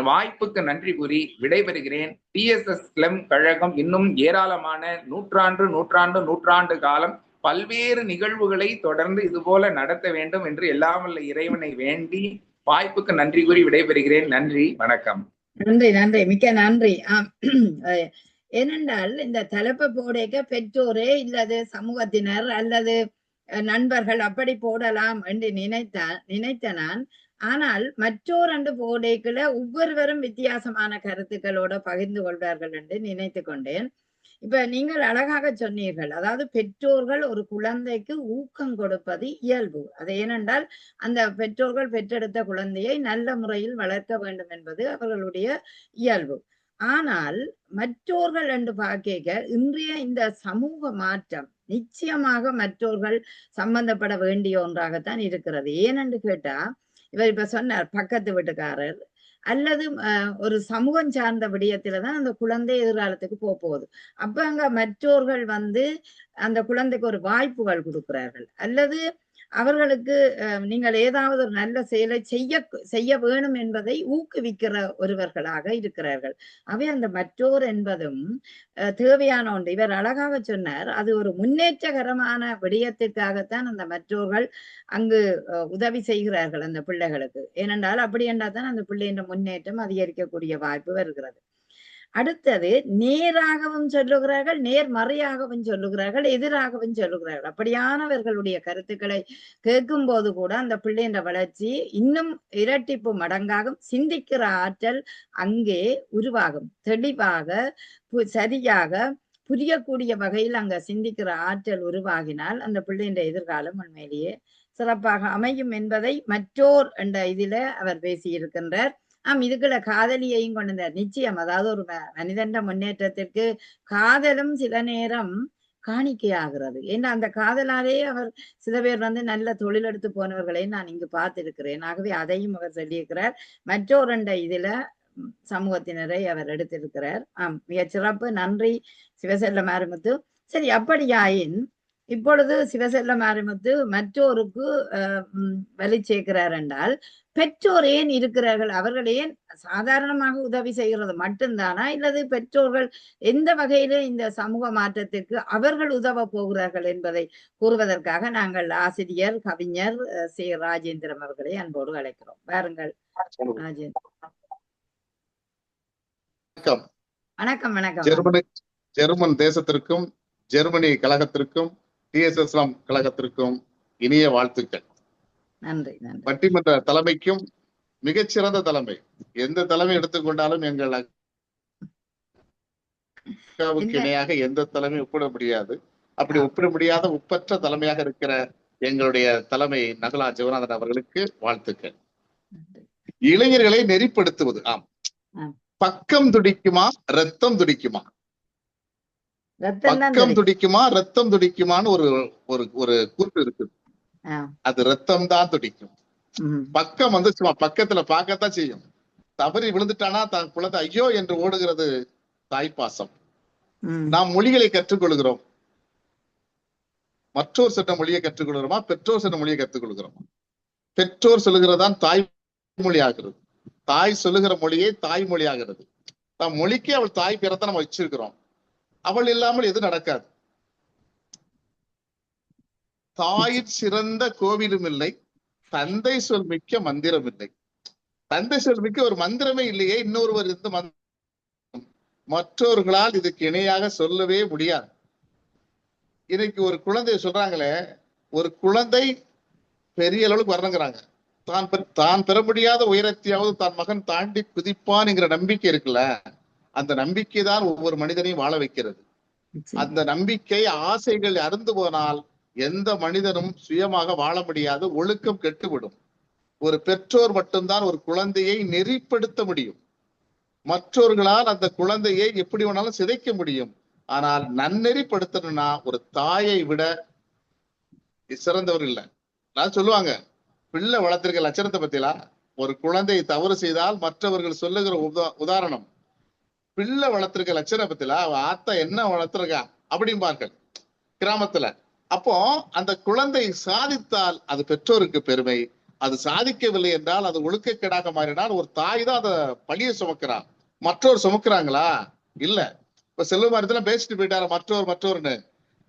வாய்ப்புக்கு நன்றி கூறி விடைபெறுகிறேன். TSS ஸ்லம் கழகம் இன்னும் ஏராளமான நூற்றாண்டு காலம் பல்வேறு நிகழ்வுகளை தொடர்ந்து இதுபோல நடத்த வேண்டும் என்று எல்லாம் வல்ல இறைவனை வேண்டி வாய்ப்புக்கு நன்றி கூறி விடைபெறுகிறேன். நன்றி, வணக்கம். நன்றி, மிக்க நன்றி. ஏனென்றால் இந்த தலைப்பு போடைக்க பெற்றோரே இல்லது சமூகத்தினர் அல்லது நண்பர்கள் அப்படி போடலாம் என்று நினைத்த நான், ஆனால் மற்றோர் அன்று போடைக்குள்ள ஒவ்வொருவரும் வித்தியாசமான கருத்துக்களோட பகிர்ந்து கொள்வார்கள் என்று நினைத்து கொண்டேன். இப்ப நீங்கள் அழகாக சொன்னீர்கள், அதாவது பெற்றோர்கள் ஒரு குழந்தைக்கு ஊக்கம் கொடுப்பது இயல்பு. அது ஏனென்றால் அந்த பெற்றோர்கள் பெற்றெடுத்த குழந்தையை நல்ல முறையில் வளர்க்க வேண்டும் என்பது அவர்களுடைய இயல்பு. ஆனால் மற்றோர்கள் என்று பார்க்க இன்றைய இந்த சமூக மாற்றம் நிச்சயமாக மற்றோர்கள் சம்பந்தப்பட வேண்டிய ஒன்றாகத்தான் இருக்கிறது. ஏனென்று கேட்டா, இவர் இப்ப சொன்னார் பக்கத்து வீட்டுக்காரர் அல்லது ஒரு சமூகம் சார்ந்த விடயத்துலதான் அந்த குழந்தை எதிர்காலத்துக்கு போகுது. அப்ப அங்க மற்றோர்கள் அந்த குழந்தைக்கு ஒரு வாய்ப்புகள் கொடுக்கிறார்கள், அல்லது அவர்களுக்கு நீங்கள் ஏதாவது ஒரு நல்ல செயலை செய்ய வேணும் என்பதை ஊக்குவிக்கிற ஒருவர்களாக இருக்கிறார்கள். அவை அந்த மற்றோர் என்பதும் தேவையான ஒன்று. இவர் அழகாக சொன்னார், அது ஒரு முன்னேற்றகரமான விடயத்திற்காகத்தான் அந்த மற்றோர்கள் அங்கு உதவி செய்கிறார்கள் அந்த பிள்ளைகளுக்கு. ஏனென்றால் அப்படி என்றால் தான் அந்த பிள்ளையின் முன்னேற்றம் அதிகரிக்கக்கூடிய வாய்ப்பு வருகிறது. அடுத்தது நேராகவும் சொல்லுகிறார்கள், நேர்மறையாகவும் சொல்லுகிறார்கள், எதிராகவும் சொல்லுகிறார்கள். அப்படியானவர்களுடைய கருத்துக்களை கேட்கும் போது கூட அந்த பிள்ளைன்ற வளர்ச்சி இன்னும் இரட்டிப்பு மடங்காகும். சிந்திக்கிற ஆற்றல் அங்கே உருவாகும். தெளிவாக சரியாக புரியக்கூடிய வகையில் அங்க சிந்திக்கிற ஆற்றல் உருவாகினால் அந்த பிள்ளைன்ற எதிர்காலம் உண்மையிலேயே சிறப்பாக அமையும் என்பதை மற்றோர் என்ற இதில அவர் பேசியிருக்கின்றார். இதுக்குள்ள காதலியையும் கொண்டார். நிச்சயம், அதாவது ஒரு மனிதன் முன்னேற்றத்திற்கு காதலும் சில நேரம் காணிக்கையாகிறது. ஏன்னா அந்த காதலாலே அவர் சில பேர் நல்ல தொழில் எடுத்து போனவர்களை நான் இங்கு பார்த்திருக்கிறேன். ஆகவே அதையும் அவர் சொல்லியிருக்கிறார். மற்றொரு இதுல சமூகத்தினரை அவர் எடுத்திருக்கிறார். மிகச் சிறப்பு. நன்றி சிவசெல்ல மாரிமுத்து. சரி, அப்படியாயின் இப்பொழுது சிவசெல்ல மாரிமுத்து மற்றோருக்கு வலி சேர்க்கிறார் என்றால் பெற்றோர் ஏன் இருக்கிறார்கள்? அவர்கள் ஏன் சாதாரணமாக உதவி செய்கிறது மட்டும்தானா, இல்லது பெற்றோர்கள் எந்த வகையில இந்த சமூக மாற்றத்திற்கு அவர்கள் உதவ போகிறார்கள் என்பதை கூறுவதற்காக நாங்கள் ஆசிரியர் கவிஞர் சி ராஜேந்திரன் அவர்களை அன்போடு அழைக்கிறோம். பாருங்கள் ராஜேந்திரன். வணக்கம். வணக்கம். ஜெர்மன் தேசத்திற்கும் ஜெர்மனி கழகத்திற்கும் TSSM கழகத்திற்கும் இனிய வாழ்த்துக்கள். நன்றி. பட்டிமன்ற தலைமைக்கும் மிகச்சிறந்த தலைமை. எந்த தலைமை எடுத்துக்கொண்டாலும் எங்கள் அக்காவுக்கு இணையாக எந்த தலைமை ஒப்பிட முடியாது. அப்படி ஒப்பிட முடியாத ஒப்பற்ற தலைமையாக இருக்கிற எங்களுடைய தலைமை நகுலா ஜெகநாதன் அவர்களுக்கு வாழ்த்துக்கள். இளைஞர்களை நெறிப்படுத்துவது. பக்கம் துடிக்குமா ரத்தம் துடிக்குமா, பக்கம் துடிக்குமா ரத்தம் துடிக்குமான்னு ஒரு கூற்று இருக்குது. அது ரத்தம் தான் துடிக்கும். பக்கம் சும்மா பக்கத்துல பார்க்கத்தான் செய்யும். தவறி விழுந்துட்டானா தான் குழந்தை ஐயோ என்று ஓடுகிறது தாய்ப்பாசம். நாம் மொழிகளை கற்றுக்கொள்கிறோம். மற்றோர் சொன்ன மொழியை கற்றுக்கொள்கிறோமா, பெற்றோர் சொன்ன மொழியை கற்றுக்கொள்கிறோமா? பெற்றோர் சொல்லுகிறதான் தாய்மொழி ஆகிறது. தாய் சொல்லுகிற மொழியே தாய்மொழி ஆகிறது. நம் மொழிக்கு அவள் தாய் பிறத்தை நம்ம வச்சிருக்கிறோம். அவள் இல்லாமல் எது நடக்காது. தாயிற் சிறந்த கோவிலும் இல்லை, தந்தை சொல் மிக்க மந்திரம் இல்லை. தந்தை சொல் மிக்க ஒரு மந்திரமே இல்லையே. இன்னொருவர் இந்த மற்றவர்களால் இதுக்கு இணையாக சொல்லவே முடியாது. இன்னைக்கு ஒரு குழந்தைய சொல்றாங்களே, ஒரு குழந்தை பெரிய அளவுக்கு வரணுங்கிறாங்க. தான் பெற முடியாத உயரத்தையாவது தான் மகன் தாண்டி குதிப்பான் என்கிற நம்பிக்கை இருக்குல்ல, அந்த நம்பிக்கை தான் ஒவ்வொரு மனிதனையும் வாழ வைக்கிறது. அந்த நம்பிக்கை ஆசைகள் அருந்து போனால் எந்த மனிதனும் சுயமாக வாழ முடியாது. ஒழுக்கம் கெட்டுவிடும். ஒரு பெற்றோர் மட்டும்தான் ஒரு குழந்தையை நெறிப்படுத்த முடியும். மற்றவர்களால் அந்த குழந்தையை எப்படி வேணாலும் சிதைக்க முடியும். ஆனால் நன்னெறிப்படுத்தணும்னா ஒரு தாயை விட சிறந்தவர் இல்லை. நான் சொல்லுவாங்க, பிள்ளை வளர்த்திருக்க லட்சணத்தை பத்திலாம். ஒரு குழந்தை தவறு செய்தால் மற்றவர்கள் சொல்லுகிற உதாரணம், பிள்ளை வளர்த்திருக்க லட்சணம் பத்தில அவ ஆத்தா என்ன வளர்த்திருக்கா அப்படிம்பார்கள் கிராமத்துல. அப்போ அந்த குழந்தை சாதித்தால் அது பெற்றோருக்கு பெருமை. அது சாதிக்கவில்லை என்றால் அது ஒழுக்கக்கேடாக மாறினால் ஒரு தாய் தான் அதை பழிய சுமக்கிறான். மற்றோர் சுமக்கிறாங்களா? இல்ல. இப்ப செல்வமாரத்துல பேசிட்டு போயிட்டாரு மற்றோர்னு.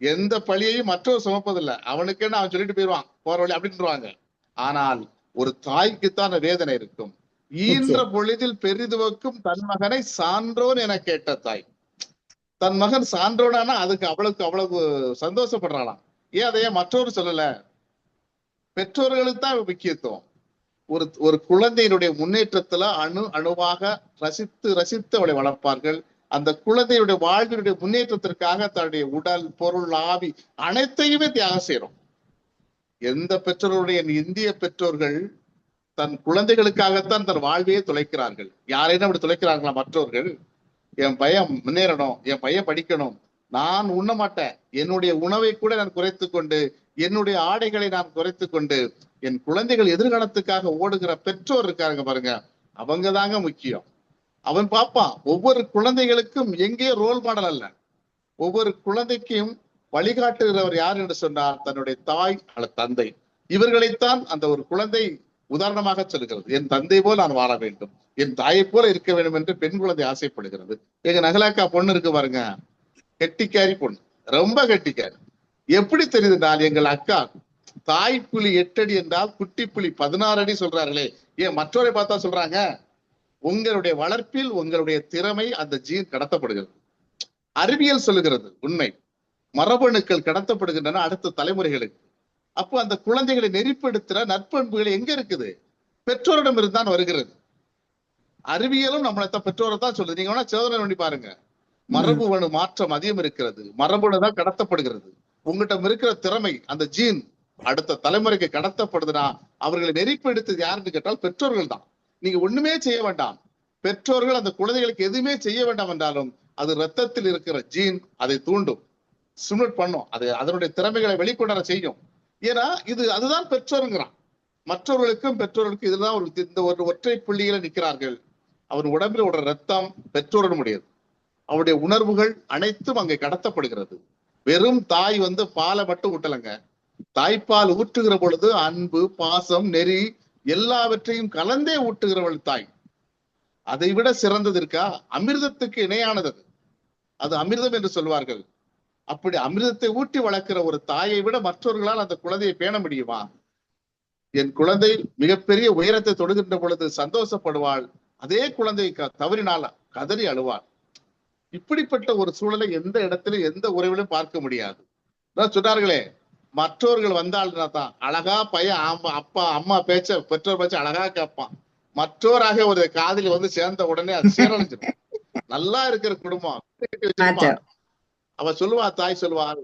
எந்த பழியையும் மற்றோர் சுமப்பதில்லை. அவனுக்குன்னு அவன் சொல்லிட்டு போயிடுவான் போற வழி அப்படின்றாங்க. ஆனால் ஒரு தாய்க்குத்தான் வேதனை இருக்கும். ஈன்ற பொழுதில் பெரிதுவக்கும் தன் மகனை சான்றோன் என கேட்ட தாய். தன் மகன் சான்றோனானா அதுக்கு அவ்வளவு சந்தோஷப்படுறாளாம். ஏன் அதையே மற்றொரு சொல்லல? பெற்றோர்களுக்கு தான் முக்கியத்துவம். ஒரு குழந்தையினுடைய முன்னேற்றத்துல அணுவாக ரசித்து அவளை வளர்ப்பார்கள். அந்த குழந்தையுடைய வாழ்வினுடைய முன்னேற்றத்திற்காக தன்னுடைய உடல், பொருள், ஆவி அனைத்தையுமே தியாகம் செய்யறோம். எந்த பெற்றோருடைய இந்திய பெற்றோர்கள் தன் குழந்தைகளுக்காகத்தான் தன் வாழ்வையே தொலைக்கிறார்கள். யாரேனும் அப்படி தொலைக்கிறார்களா மற்றவர்கள்? என் பையன் முன்னேறணும், என் பையன் படிக்கணும், நான் உண்ண மாட்டேன், என்னுடைய உணவை கூட நான் குறைத்து கொண்டு, என்னுடைய ஆடைகளை நான் குறைத்து கொண்டு, என் குழந்தைகள் எதிர்காலத்துக்காக ஓடுகிற பெற்றோர் இருக்காங்க பாருங்க, அவங்க தாங்க முக்கியம். அவன் பார்ப்பான், ஒவ்வொரு குழந்தைகளுக்கும் எங்கே ரோல் மாடல் அல்ல, ஒவ்வொரு குழந்தைக்கும் வழிகாட்டுகிறவர் யார் என்று சொன்னால் தன்னுடைய தாய் அல்லது தந்தை. இவர்களைத்தான் அந்த ஒரு குழந்தை உதாரணமாக சொல்கிறது. என் தந்தை போல் நான் வாழ வேண்டும், என் தாயை போல இருக்க வேண்டும் என்று பெண் குழந்தை ஆசைப்படுகிறது. எங்க நகலாக்கா பொண்ணு இருக்கு பாருங்க, கெட்டிக்காரி பொண்ணு, ரொம்ப கெட்டிக்காரி. எப்படி தெரியுதுனால், எங்கள் அக்கா தாய் புலி 8 அடி என்றால் குட்டி புலி 16 அடி சொல்றார்களே. ஏன் மற்றவரை பார்த்தா சொல்றாங்க, உங்களுடைய வளர்ப்பில் உங்களுடைய திறமை அந்த ஜீன் கடத்தப்படுகிறது. அறிவியல் சொல்லுகிறது உண்மை. மரபணுக்கள் கடத்தப்படுகின்றன அடுத்த தலைமுறைகளுக்கு. அப்போ அந்த குழந்தைகளை நெறிப்படுத்துற நற்பண்புகள் எங்க இருக்குது? பெற்றோரிடம் இருந்தான் வருகிறது. அறிவியலும் நம்மளைத்தான் பெற்றோரை தான் சொல்லுது. நீங்க வேணா சோதனை பண்ணி பாருங்க, மரபணு மாற்றம் அதிகம் இருக்கிறது, மரபணு தான் கடத்தப்படுகிறது. உங்ககிட்ட இருக்கிற திறமை அந்த ஜீன் அடுத்த தலைமுறைக்கு கடத்தப்படுதுன்னா அவர்களை நெறிப்படுத்தது யாருன்னு கேட்டால் பெற்றோர்கள் தான். நீங்க ஒண்ணுமே செய்ய வேண்டாம், பெற்றோர்கள் அந்த குழந்தைகளுக்கு எதுவுமே செய்ய வேண்டாம் என்றாலும் அது ரத்தத்தில் இருக்கிற ஜீன் அதை தூண்டும், ஸ்டிமுலேட் பண்ணும், அது அதனுடைய திறமைகளை வெளிக்கொணர செய்யும். ஏன்னா அதுதான் பெற்றோருங்கிறான். மற்றவர்களுக்கும் பெற்றோர்களுக்கும் இதுதான் இந்த ஒரு ஒற்றை புள்ளிகளை நிற்கிறார்கள். அவன் உடம்பில் ஓடுற ரத்தம் பெற்றோரிடம் முடியாது, அவருடைய உணர்வுகள் அனைத்தும் அங்கே கடத்தப்படுகிறது. வெறும் தாய் பாலை மட்டும் ஊட்டலங்க, தாய்ப்பால் ஊற்றுகிற பொழுது அன்பு, பாசம், நெறி எல்லாவற்றையும் கலந்தே ஊட்டுகிறவள் தாய். அதை விட சிறந்தது இருக்கா? அமிர்தத்துக்கு இணையானது அது அமிர்தம் என்று சொல்வார்கள். அப்படி அமிர்தத்தை ஊட்டி வளர்க்கிற ஒரு தாயை விட மற்றவர்களால் அந்த குழந்தையை பேண முடியுமா? என் குழந்தை மிகப்பெரிய உயரத்தை தொடுகின்ற பொழுது சந்தோஷப்படுவாள், அதே குழந்தை தவறினால் கதறி அழுவாள். இப்படிப்பட்ட ஒரு சூழலை எந்த இடத்திலும் எந்த உறவிலும் பார்க்க முடியாது. சொன்னார்களே, மற்றவர்கள் வந்தாள்னா தான் அழகா பையன் அப்பா அம்மா பேச்ச பெற்றோர் பேச்ச அழகா கேட்பான். மற்றோராக ஒரு காதலி சேர்ந்த உடனே அது சீரழிஞ்சிடும். நல்லா இருக்கிற குடும்பம் அவ சொல்லுவா, தாய் சொல்லுவாள்,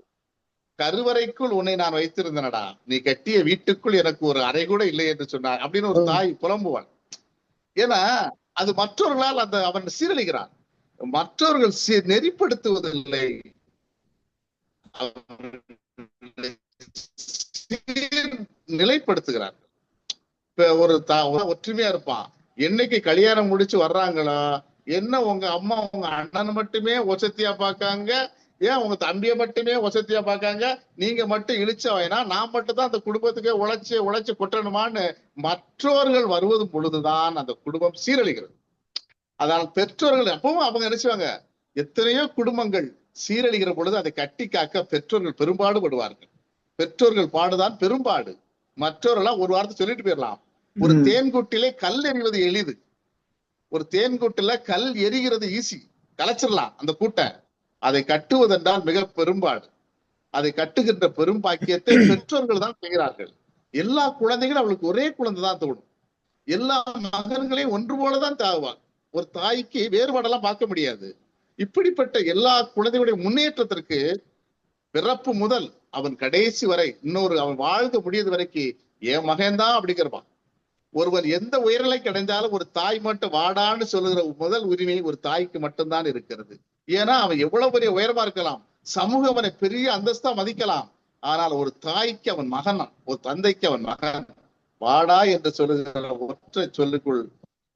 கருவறைக்குள் உன்னை நான் வைத்திருந்தனடா, நீ கட்டிய வீட்டுக்குள் எனக்கு ஒரு அறை கூட இல்லை என்று சொன்னார் அப்படின்னு ஒரு தாய் புலம்புவாள். ஏன்னா அது மற்றவர்களால் அவன் சீரழிகிறான். மற்றவர்கள் நெறிப்படுத்துவதில்லை, நிலைப்படுத்துகிறார்கள். இப்ப ஒரு ஒற்றுமையா இருப்பான், என்னைக்கு கல்யாணம் முடிச்சு வர்றாங்களோ, என்ன உங்க அம்மா உங்க அண்ணன் மட்டுமே வசதியா பாக்காங்க, ஏன் உங்க தம்பியை மட்டுமே வசதியா பாக்காங்க, நீங்க மட்டும் இழிச்சவனா, நான் மட்டும் தான் அந்த குடும்பத்துக்கே உழைச்சு கொட்டணுமான்னு மற்றவர்கள் வருவது பொழுதுதான் அந்த குடும்பம் சீரழிகிறது. அதனால் பெற்றோர்கள் அப்பவும் அவங்க நினைச்சுவாங்க, எத்தனையோ குடும்பங்கள் சீரழிகிற பொழுது அதை கட்டி காக்க பெற்றோர்கள் பெரும்பாடுபடுவார்கள். பெற்றோர்கள் பாடுதான் பெரும்பாடு. மற்றவர்களாம் ஒரு வார்த்தை சொல்லிட்டு போயிடலாம். ஒரு தேன்கூட்டிலே கல் எறிவது எளிது, ஒரு தேன்கூட்டில கல் எரிகிறது ஈஸி, கலைச்சிடலாம் அந்த கூட்டை. அதை கட்டுவதென்றால் மிக பெரும்பாடு. அதை கட்டுகின்ற பெரும் பாக்கியத்தை பெற்றோர்கள் தான் செய்கிறார்கள். எல்லா குழந்தைகளும் அவளுக்கு ஒரே குழந்தை தான் தோணும், எல்லா மகன்களையும் ஒன்று போலதான் தாவுவாள். ஒரு தாய்க்கு வேறுபாடெல்லாம் பார்க்க முடியாது. இப்படிப்பட்ட எல்லா குழந்தைகளுடைய முன்னேற்றத்திற்கு பிறப்பு முதல் அவன் கடைசி வரை இன்னொரு அவன் வாழ்க்க முடியாது வரைக்கும் என் மகன்தான் அப்படிங்கிறப்பான். ஒருவர் எந்த உயர்நிலை கிடைந்தாலும் ஒரு தாய் மட்டும் வாடான்னு சொல்லுகிற முதல் உரிமை ஒரு தாய்க்கு மட்டும்தான் இருக்கிறது. ஏன்னா அவன் எவ்வளவு பெரிய உயரமா இருக்கலாம், சமூகம் அவனை பெரிய அந்தஸ்தா மதிக்கலாம், ஆனால் ஒரு தாய்க்கு அவன் மகன், ஒரு தந்தைக்கு அவன் மகன். வாடா என்று சொல்லுகிற ஒற்றை சொல்லுக்குள்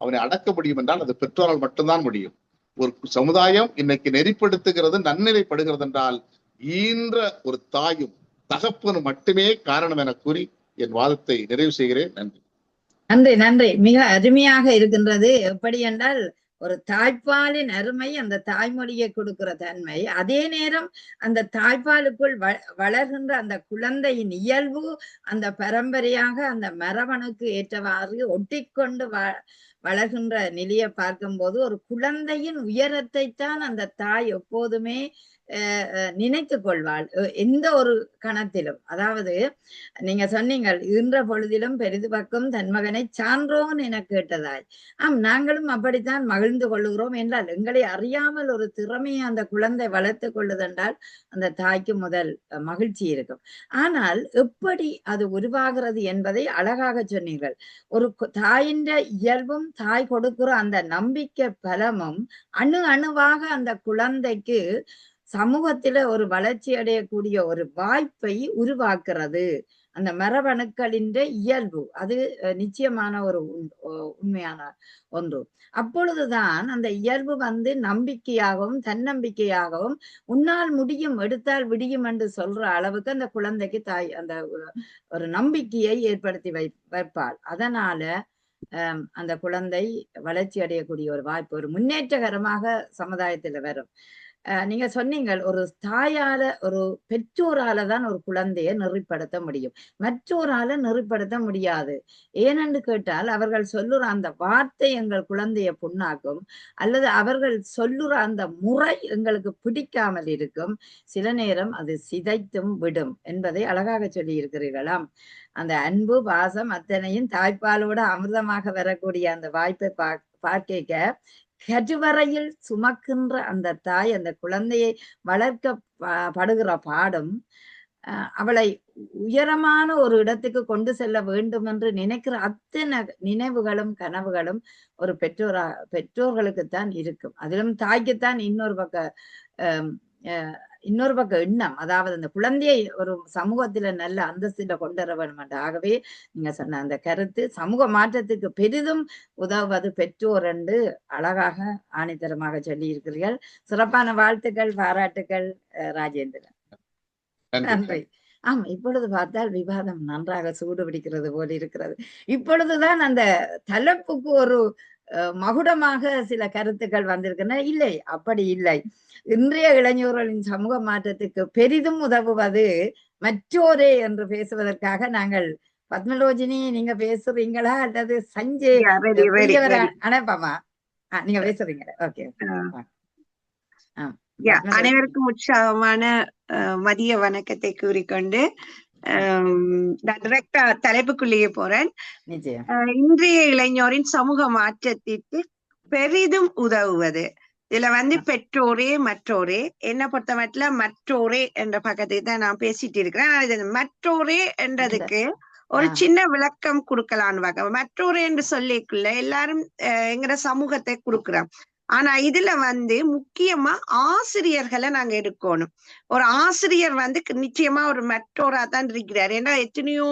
அவனை அடக்க முடியும் என்றால் அது பெற்றோரால் மட்டும்தான் முடியும். ஒரு சமுதாயம் இன்னைக்கு நெறிப்படுத்துகிறது, நன்னிலைப்படுகிறது என்றால் ஈன்ற ஒரு தாயும் தகப்பனும் மட்டுமே காரணம் என கூறி என் வாதத்தை நிறைவு செய்கிறேன். நன்றி. நன்றி நன்றி. மிக அருமையாக இருக்கின்றது. எப்படி என்றால் ஒரு தாய்ப்பாலின் அருமை, அந்த தாய்மொழியை கொடுக்கிற தன்மை, அதே நேரம் அந்த தாய்ப்பாலுக்குள் வளர்கின்ற அந்த குழந்தையின் இயல்பு அந்த பரம்பரையாக அந்த மரபணுக்கு ஏற்றவாறு ஒட்டிக்கொண்டு வளர்கின்ற நிலையை பார்க்கும்போது ஒரு குழந்தையின் உயரத்தை தான் அந்த தாய் எப்போதுமே நினைத்து கொள்வாள் எந்த ஒரு கணத்திலும். அதாவது நீங்க சொன்னீங்க, ஈன்ற பொழுதிலும் பெரிது பக்கம் தன் மகனை சான்றோன் என கேட்டதாய். நாங்களும் அப்படித்தான் மகிழ்ந்து கொள்ளுகிறோம் என்றால், எங்களை அறியாமல் ஒரு திறமையை அந்த குழந்தை வளர்த்து கொள்ளுதென்றால் அந்த தாய்க்கு முதல் மகிழ்ச்சி இருக்கும். ஆனால் எப்படி அது உருவாகிறது என்பதை அழகாக சொன்னீர்கள். ஒரு தாயின் இயல்பும் தாய் கொடுக்கிற அந்த நம்பிக்கை பலமும் அணு அணுவாக அந்த குழந்தைக்கு சமூகத்தில ஒரு வளர்ச்சி அடையக்கூடிய ஒரு வாய்ப்பை உருவாக்குறது. அந்த மரபணுக்களின் இயல்பு அது நிச்சயமான ஒரு உண்மையான ஒன்று. அப்பொழுதுதான் அந்த இயல்பு நம்பிக்கையாகவும் தன்னம்பிக்கையாகவும் உன்னால் முடியும், எடுத்தால் விடியும் என்று சொல்ற அளவுக்கு அந்த குழந்தைக்கு தாய் அந்த ஒரு நம்பிக்கையை ஏற்படுத்தி வைப்பாள். அதனால அந்த குழந்தை வளர்ச்சி அடையக்கூடிய ஒரு வாய்ப்பு, ஒரு முன்னேற்றகரமாக சமுதாயத்துல வரும். நீங்க சொன்னீங்க, ஒரு தாயால ஒரு பெற்றோரால தான் ஒரு குழந்தைய நெறிப்படுத்த முடியும், மற்றோரால நெறிப்படுத்த முடியாது. ஏனென்று கேட்டால் அவர்கள் சொல்லுற அந்த வார்த்தை எங்கள் குழந்தைய புண்ணாக்கும், அல்லது அவர்கள் சொல்லுற அந்த முறை எங்களுக்கு பிடிக்காமல் இருக்கும், சில நேரம் அது சிதைத்தும் விடும் என்பதை அழகாக சொல்லி இருக்கிறீர்களாம். அந்த அன்பு பாசம் அத்தனையும் தாய்ப்பாலோட அமிர்தமாக வரக்கூடிய அந்த வாய்ப்பை பார்க்க கருவறையில் சுமக்கின்ற அந்த தாய் அந்த குழந்தையை வளர்க்கப்படுகிற பாடம் அவளை உயரமான ஒரு இடத்துக்கு கொண்டு செல்ல வேண்டும் என்று நினைக்கிற அத்தனை நினைவுகளும் கனவுகளும் ஒரு பெற்றோர்களுக்குத்தான் இருக்கும். அதிலும் தாய்க்குத்தான் இன்னொரு பக்க எண்ணம், அதாவது அந்த குழந்தையை ஒரு சமூகத்துல நல்ல அந்தஸ்தில கொண்டு வர வேண்டும். ஆகவே நீங்க சொன்ன அந்த கருத்து சமூக மாற்றத்துக்கு பெரிதும் உதவுவது பெற்றோர் என்று அழகாக ஆணித்தரமாக சொல்லி இருக்கிறீர்கள். சிறப்பான வாழ்த்துக்கள், பாராட்டுக்கள் ராஜேந்திரன். நன்றி. இப்பொழுது பார்த்தால் விவாதம் நன்றாக சூடு பிடிக்கிறது போல் இருக்கிறது. இப்பொழுதுதான் அந்த தலைப்புக்கு ஒரு மகுடமாக சில கருத்துக்கள் வந்திருக்கின்றன. இல்லை, அப்படி இல்லை. இன்றைய இளைஞர்களின் சமூக மாற்றத்துக்கு பெரிதும் உதவுவது மற்றோரே என்று பேசுவதற்காக நாங்கள் பத்மலோஜினி நீங்க பேசுறீங்களா அல்லது சஞ்சய் அனுப்பமா நீங்க பேசுறீங்களா? ஓகே. அனைவருக்கும் உற்சாகமான மதிய வணக்கத்தை கூறிக்கொண்டு நான் டைரக்டா தலைப்புக்குள்ளேயே போறேன். இன்றைய இளைஞரின் சமூக மாற்றத்திற்கு பெரிதும் உதவுவது, இதுல பெற்றோரே மற்றோரே, என்ன பொறுத்த மட்டும் மற்றோரே என்ற பக்கத்துக்கு தான் நான் பேசிட்டு இருக்கிறேன். மற்றோரே என்றதுக்கு ஒரு சின்ன விளக்கம் கொடுக்கலான்னு மற்றோரே என்று சொல்லிக்குள்ள எல்லாரும் எங்கட சமூகத்தை கொடுக்கிறோம். ஆனா இதுல முக்கியமா ஆசிரியர்களை நாங்க எடுக்கணும். ஒரு ஆசிரியர் நிச்சயமா ஒரு மெட்ரோரா தான் இருக்கிறார். ஏன்னா எத்தனையோ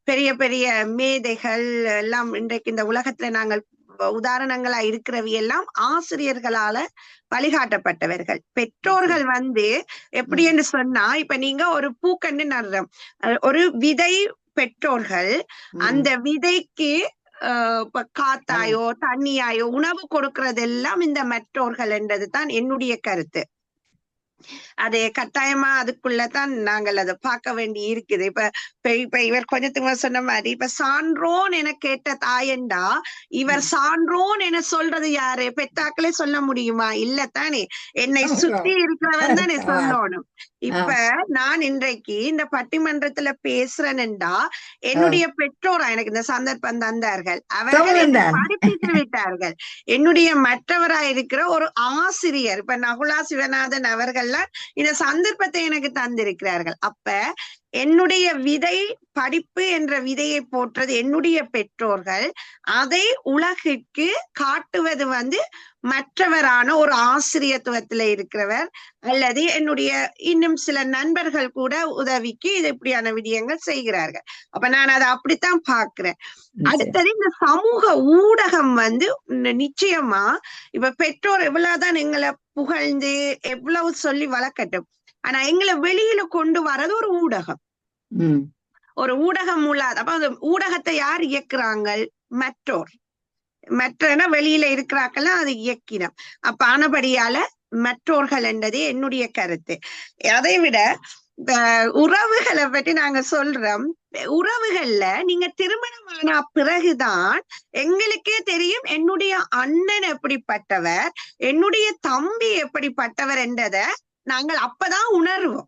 பெரிய பெரிய மேதைகள் எல்லாம் இன்றைக்கு இந்த உலகத்துல நாங்கள் உதாரணங்களா இருக்கிறவை எல்லாம் ஆசிரியர்களால வழிகாட்டப்பட்டவர்கள். பெற்றோர்கள் எப்படி என்று சொன்னா, இப்ப நீங்க ஒரு பூக்கண்டு நடுறோம், ஒரு விதை பெற்றோர்கள் அந்த விதைக்கு காத்தாயோ தண்ணியாயோ உணவு கொடுக்கறதெல்லாம் இந்த மெற்றோர்கள் என்றது தான் என்னுடைய கருத்து. அது கட்டாயமா அதுக்குள்ளதான் நாங்கள் அதை பார்க்க வேண்டி இருக்குது. இப்ப இவர் கொஞ்சத்துக்கு சொன்ன மாதிரி இப்ப சான்றோன் என கேட்ட தாயண்டா இவர் சான்றோன் என சொல்றது யாரு? பெத்தாக்களே சொல்ல முடியுமா? இல்லத்தானே, என்னை சுத்தி இருக்கிறவன் தானே சொல்லணும். இப்ப நான் இன்றைக்கு இந்த பட்டிமன்றத்துல பேசுறேன்டா என்னுடைய பெற்றோரா எனக்கு இந்த சந்தர்ப்பம் தந்தார்கள், அவர்கள் என்னை படிப்பித்து விட்டார்கள். என்னுடைய மற்றவரா இருக்கிற ஒரு ஆசிரியர், இப்ப நகுலா சிவநாதன் அவர்கள்லாம் இந்த சந்தர்ப்பத்தை எனக்கு தந்திருக்கிறார்கள். அப்ப என்னுடைய விதை படிப்பு என்ற விதையை போற்றது என்னுடைய பெற்றோர்கள். அதை உலகிற்கு காட்டுவது மற்றவரான ஒரு ஆசிரியத்துவத்துல இருக்கிறவர் அல்லது என்னுடைய இன்னும் சில நண்பர்கள் கூட உதவிக்கு இது இப்படியான விடயங்கள் செய்கிறார்கள். அப்ப நான் அதை அப்படித்தான் பாக்குறேன். அடுத்தது இந்த சமூக ஊடகம் நிச்சயமா இப்ப பெற்றோர் எவ்வளவுதான் எங்களை புகழ்ந்து எவ்வளவு சொல்லி வளர்க்கட்டும், ஆனா எங்களை வெளியில கொண்டு வர்றது ஒரு ஊடகம். ஒரு ஊடகம் மூலம் அப்ப அந்த ஊடகத்தை யார் இயக்குறாங்க? மற்றோர். மற்றனா வெளியில இருக்கிறாக்கெல்லாம் அது இயக்கினம். அப்ப ஆனபடியால மற்றோர்கள் என்றதே என்னுடைய கருத்து. அதை விட உறவுகளை பற்றி நாங்க சொல்றோம். உறவுகள்ல நீங்க திருமணமான பிறகுதான் எங்களுக்கே தெரியும் என்னுடைய அண்ணன் எப்படிப்பட்டவர், என்னுடைய தம்பி எப்படிப்பட்டவர் என்றத நாங்கள் அப்பதான் உணர்வோம்.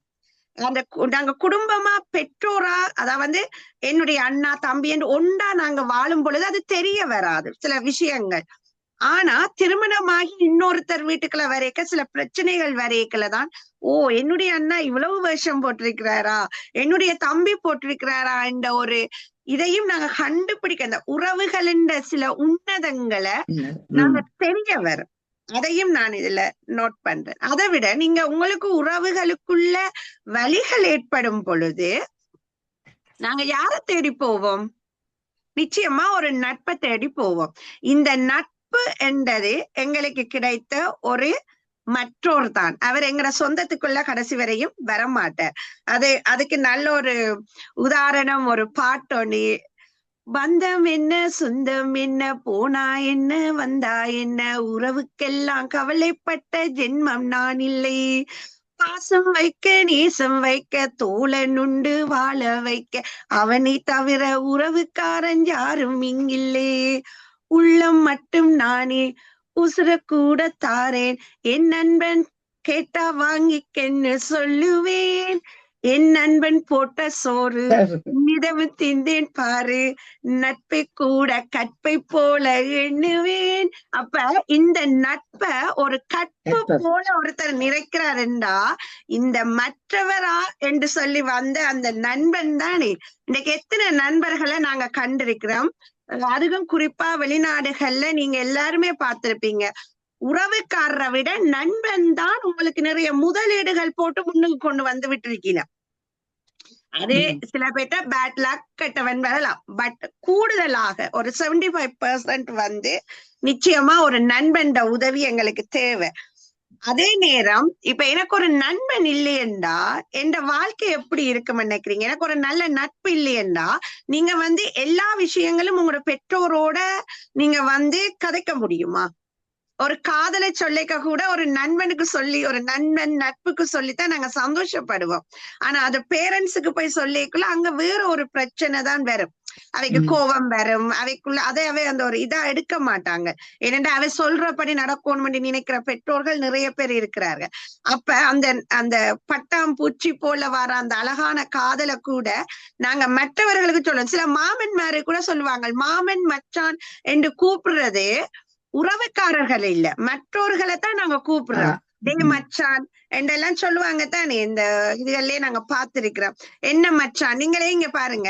நாங்க குடும்பமா பெற்றோரா அதாவது என்னுடைய அண்ணா தம்பி என்று ஒன்றா நாங்க வாழும் பொழுது அது தெரிய வராது சில விஷயங்கள். ஆனா திருமணமாகி இன்னொருத்தர் வீட்டுக்குள்ள வரைக்க சில பிரச்சனைகள் வரைக்கலதான் என்னுடைய அண்ணா இவ்வளவு வருஷம் போட்டிருக்கிறாரா, என்னுடைய தம்பி போட்டிருக்கிறாரா என்ற ஒரு இதையும் நாங்க கண்டுபிடிக்க அந்த உறவுகளின் சில உன்னதங்களை நாங்க தெரிய வரும். அதையும் நான் இதுல நோட் பண்றேன். அதை விட நீங்க உங்களுக்கு உறவுகளுக்குள்ள வலிகள் ஏற்படும் பொழுது நாங்க யாரை தேடி போவோம்? நிச்சயமா ஒரு நட்பை தேடி போவோம். இந்த நட்பு என்றது எங்களுக்கு கிடைத்த ஒரு மற்றோர் தான். அவர் எங்கட சொந்தத்துக்குள்ள கடைசி வரையும் வரமாட்டார். அதுக்கு நல்ல ஒரு உதாரணம், ஒரு பாட்டொன்னு, பந்தம் என்ன சொந்தம் என்ன போனா என்ன வந்தா என்ன உறவுக்கெல்லாம் கவலைப்பட்ட ஜென்மம் நான் இல்லை, பாசம் வைக்க நேசம் வைக்க தோழன் உண்டு வாழ வைக்க அவனை தவிர உறவுக்காரன் யாரும் இங்கில்லே, உள்ளம் மட்டும் நானே உசுர கூட தாரேன், என் நண்பன் கேட்டா வாங்கிக்கன்னு சொல்லுவேன், என் நண்பன் போட்ட சோறு நிதவு திந்தேன் பாரு, நட்பை கூட கற்பை போல எண்ணுவேன். அப்ப இந்த நட்ப ஒரு கற்பு போல ஒருத்தர் நிறைக்கிறாருண்டா இந்த மற்றவரா என்று சொல்லி வந்த அந்த நண்பன் தானே. இன்னைக்கு எத்தனை நண்பர்களை நாங்க கண்டிருக்கிறோம். அதுவும் குறிப்பா வெளிநாடுகள்ல நீங்க எல்லாருமே பார்த்திருப்பீங்க, உறவுக்காரரை விட நண்பன் தான் உங்களுக்கு நிறைய முதலீடுகள் போட்டு முன்னுக்கு கொண்டு வந்து விட்டுருக்கீங்க. அதே சில பேர்ட்ட பேட் லக் கெட்டவன் வரலாம், பட் கூடுதலாக ஒரு 75% வந்து நிச்சயமா ஒரு நண்பன் உதவி எங்களுக்கு தேவை. அதே நேரம் இப்ப எனக்கு ஒரு நண்பன் இல்லையண்டா என் வாழ்க்கை எப்படி இருக்குன்னு நினைக்கிறீங்க? எனக்கு ஒரு நல்ல நட்பு இல்லையண்டா நீங்க வந்து எல்லா விஷயங்களும் உங்களோட பெற்றோரோட நீங்க வந்து கதைக்க முடியுமா? ஒரு காதலை சொல்லிக்க கூட ஒரு நண்பனுக்கு சொல்லி, ஒரு நண்பன் நட்புக்கு சொல்லித்தான் நாங்க சந்தோஷப்படுவோம். ஆனா அது பேரண்ட்ஸுக்கு போய் சொல்லிக்குள்ள அங்க வேற ஒரு பிரச்சனை தான் வரும். அவைக்கு கோபம் வரும், அவைக்குள்ள அவை அந்த ஒரு இதா எடுக்க மாட்டாங்க. ஏனென்றா அவை சொல்றபடி நடக்கணும்னு நினைக்கிற பெற்றோர்கள் நிறைய பேர் இருக்கிறாங்க. அப்ப அந்த பட்டாம்பூச்சி போல வர அந்த அழகான காதலை கூட நாங்க மற்றவர்களுக்கு சொல்லுவோம். சில மாமன்மாரு கூட சொல்லுவாங்க, மாமன் மச்சான் என்று கூப்பிடுறது உறவுக்காரர்கள் இல்ல, மற்றோர்களை தான் நாங்க கூப்பிடுறோம். டே மச்சான் என்றெல்லாம் சொல்லுவாங்க தானே. இந்த இதுகளே நாங்க பார்த்திருக்கிறோம். என்ன மச்சான், நீங்களே இங்க பாருங்க,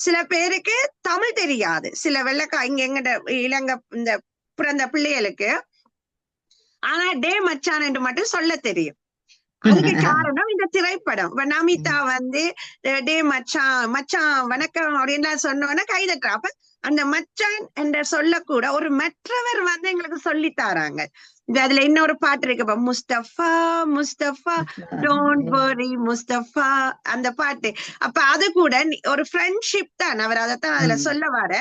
சில பேருக்கு தமிழ் தெரியாது, சில வெள்ளக்கா இங்க எங்க இளங்க இந்த பிறந்த பிள்ளைகளுக்கு, ஆனா டே மச்சான் என்று மட்டும் சொல்ல தெரியும். அதுக்கு காரணம் இந்த திரைப்படம். இப்ப நமிதா வந்து டே மச்சான் மச்சான் வணக்கம் அப்படின்னு சொன்னோன்னா கைதட்டுறா. அப்ப அந்த மச்சான் என்ற சொல்லக்கூட ஒரு மற்றவர் வந்து எங்களுக்கு சொல்லி தாராங்க. அதுல இன்னொரு பாட்டு இருக்கு, முஸ்தபா முஸ்தபா டோன்ட் வரி முஸ்தபா அந்த பாட்டு. அப்ப அது கூட ஒரு ஃப்ரெண்ட்ஷிப் தான். அவர் அதைத்தான் அதுல சொல்ல வர,